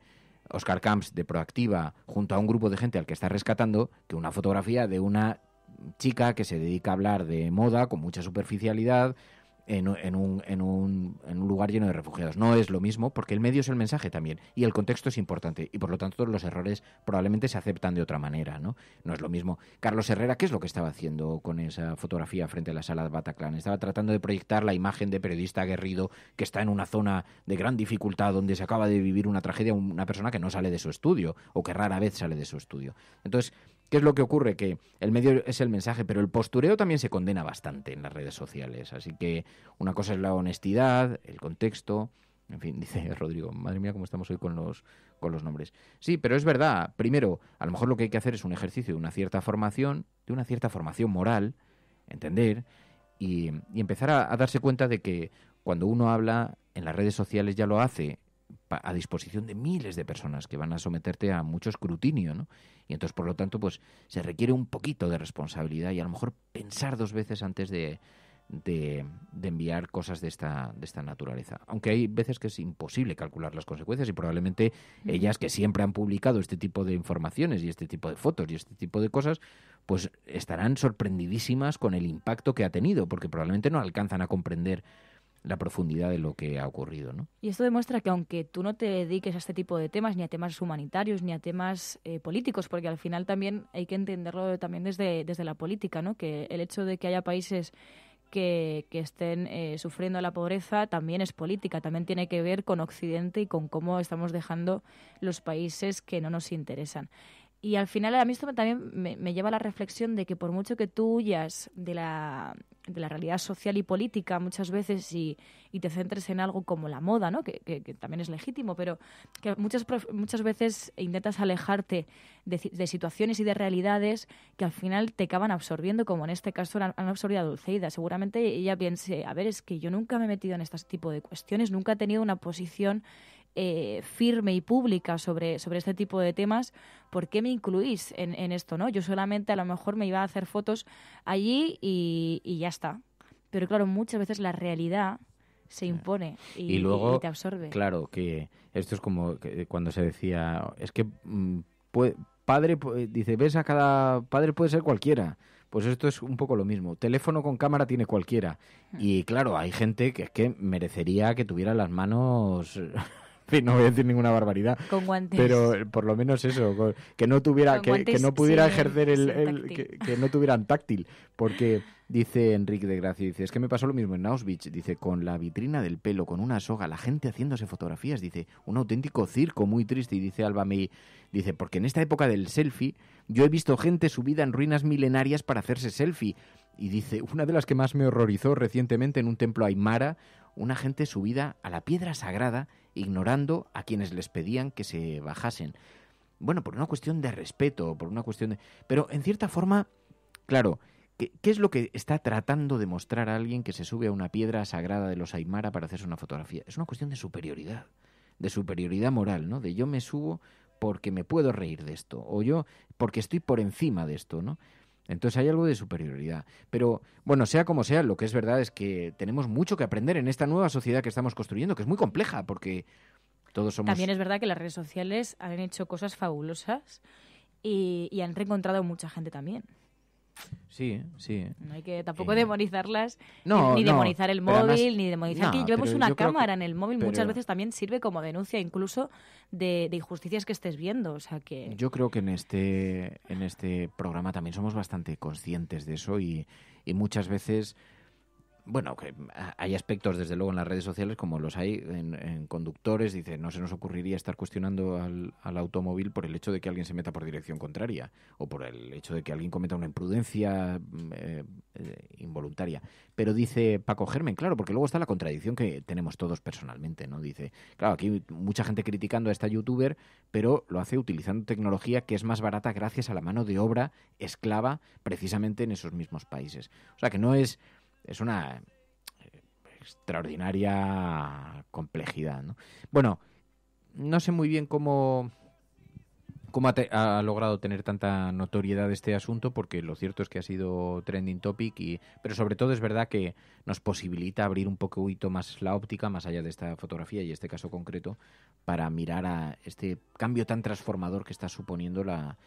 Oscar Camps, de Proactiva, junto a un grupo de gente al que está rescatando, que una fotografía de una chica que se dedica a hablar de moda con mucha superficialidad en un lugar lleno de refugiados. No es lo mismo, porque el medio es el mensaje también, y el contexto es importante, y por lo tanto los errores probablemente se aceptan de otra manera, ¿no? No es lo mismo. Carlos Herrera, ¿qué es lo que estaba haciendo con esa fotografía frente a la sala de Bataclan? Estaba tratando de proyectar la imagen de periodista aguerrido que está en una zona de gran dificultad donde se acaba de vivir una tragedia, una persona que no sale de su estudio, o que rara vez sale de su estudio. Entonces, ¿qué es lo que ocurre? Que el medio es el mensaje, pero el postureo también se condena bastante en las redes sociales. Así que una cosa es la honestidad, el contexto. En fin, dice Rodrigo, madre mía, cómo estamos hoy con los nombres. Sí, pero es verdad. Primero, a lo mejor lo que hay que hacer es un ejercicio de una cierta formación moral, entender, y empezar a darse cuenta de que cuando uno habla en las redes sociales ya lo hace a disposición de miles de personas que van a someterte a mucho escrutinio, ¿no? Y entonces, por lo tanto, pues se requiere un poquito de responsabilidad y a lo mejor pensar 2 veces antes de enviar cosas de esta naturaleza. Aunque hay veces que es imposible calcular las consecuencias y probablemente ellas, que siempre han publicado este tipo de informaciones y este tipo de fotos y este tipo de cosas, pues estarán sorprendidísimas con el impacto que ha tenido, porque probablemente no alcanzan a comprender la profundidad de lo que ha ocurrido, ¿no? Y esto demuestra que aunque tú no te dediques a este tipo de temas, ni a temas humanitarios, ni a temas políticos, porque al final también hay que entenderlo también desde la política, ¿no? Que el hecho de que haya países que estén sufriendo la pobreza también es política, también tiene que ver con Occidente y con cómo estamos dejando los países que no nos interesan. Y al final a mí esto también me lleva a la reflexión de que por mucho que tú huyas de la realidad social y política muchas veces y te centres en algo como la moda, ¿no? que también es legítimo, pero que muchas veces intentas alejarte de situaciones y de realidades que al final te acaban absorbiendo, como en este caso han absorbido a Dulceida. Seguramente ella piense, a ver, es que yo nunca me he metido en este tipo de cuestiones, nunca he tenido una posición firme y pública sobre este tipo de temas. ¿Por qué me incluís en esto, no? Yo solamente a lo mejor me iba a hacer fotos allí y ya está. Pero claro, muchas veces la realidad se impone y luego, te absorbe. Claro, que esto es como cuando se decía, es que padre, dice, ves, a cada padre puede ser cualquiera. Pues esto es un poco lo mismo. Teléfono con cámara tiene cualquiera. Y claro, hay gente que es que merecería que tuviera las manos... No voy a decir ninguna barbaridad. Con guantes. Pero por lo menos eso, que no tuviera, que no pudiera ejercer que no tuvieran táctil. Porque dice Enrique de Gracia, dice, es que me pasó lo mismo en Auschwitz, dice, con la vitrina del pelo, con una soga, la gente haciéndose fotografías, dice, un auténtico circo muy triste. Y dice Alba May, dice, porque en esta época del selfie, yo he visto gente subida en ruinas milenarias para hacerse selfie. Y dice, una de las que más me horrorizó recientemente en un templo aymara, una gente subida a la piedra sagrada, ignorando a quienes les pedían que se bajasen. Bueno, por una cuestión de respeto, por una cuestión de... Pero, en cierta forma, claro, ¿qué es lo que está tratando de mostrar a alguien que se sube a una piedra sagrada de los aymara para hacerse una fotografía? Es una cuestión de superioridad moral, ¿no? De yo me subo porque me puedo reír de esto, o yo porque estoy por encima de esto, ¿no? Entonces hay algo de superioridad. Pero, bueno, sea como sea, lo que es verdad es que tenemos mucho que aprender en esta nueva sociedad que estamos construyendo, que es muy compleja, porque todos somos... También es verdad que las redes sociales han hecho cosas fabulosas y han reencontrado mucha gente también. Sí, sí. No hay que tampoco demonizarlas, no, ni demonizar el móvil, además, ni demonizar que llevemos una cámara en el móvil. Muchas veces también sirve como denuncia incluso de injusticias que estés viendo. O sea que... Yo creo que en este programa también somos bastante conscientes de eso y muchas veces... Bueno, que hay aspectos, desde luego, en las redes sociales, como los hay en conductores. Dice, no se nos ocurriría estar cuestionando al automóvil por el hecho de que alguien se meta por dirección contraria o por el hecho de que alguien cometa una imprudencia involuntaria. Pero dice Paco Germen, claro, porque luego está la contradicción que tenemos todos personalmente, ¿no? Dice, claro, aquí hay mucha gente criticando a esta youtuber, pero lo hace utilizando tecnología que es más barata gracias a la mano de obra esclava precisamente en esos mismos países. O sea, que no es... Es una extraordinaria complejidad, ¿no? Bueno, no sé muy bien cómo ha logrado tener tanta notoriedad este asunto, porque lo cierto es que ha sido trending topic, pero sobre todo es verdad que nos posibilita abrir un poquito más la óptica, más allá de esta fotografía y este caso concreto, para mirar a este cambio tan transformador que está suponiendo la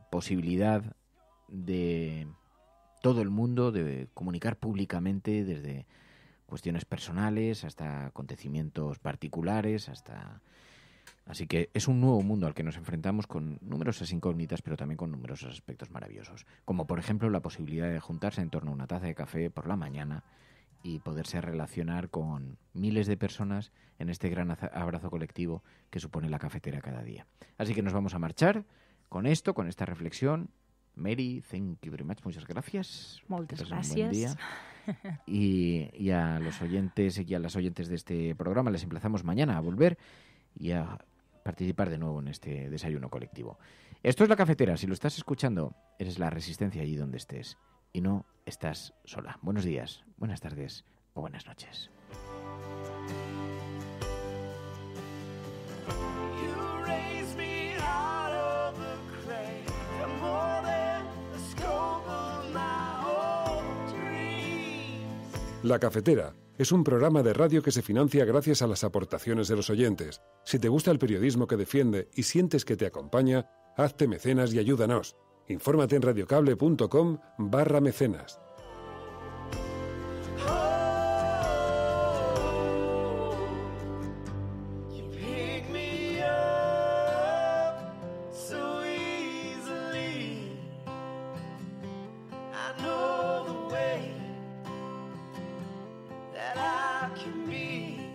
posibilidad de todo el mundo, de comunicar públicamente desde cuestiones personales hasta acontecimientos particulares, Así que es un nuevo mundo al que nos enfrentamos con numerosas incógnitas, pero también con numerosos aspectos maravillosos, como por ejemplo la posibilidad de juntarse en torno a una taza de café por la mañana y poderse relacionar con miles de personas en este gran abrazo colectivo que supone la cafetera cada día. Así que nos vamos a marchar con esto, con esta reflexión. Mary, thank you very much, muchas gracias. Muchas gracias. Un buen día. Y a los oyentes y a las oyentes de este programa les emplazamos mañana a volver y a participar de nuevo en este desayuno colectivo. Esto es La Cafetera. Si lo estás escuchando, eres la resistencia allí donde estés y no estás sola. Buenos días, buenas tardes o buenas noches. La Cafetera es un programa de radio que se financia gracias a las aportaciones de los oyentes. Si te gusta el periodismo que defiende y sientes que te acompaña, hazte mecenas y ayúdanos. Infórmate en radiocable.com/mecenas. Can be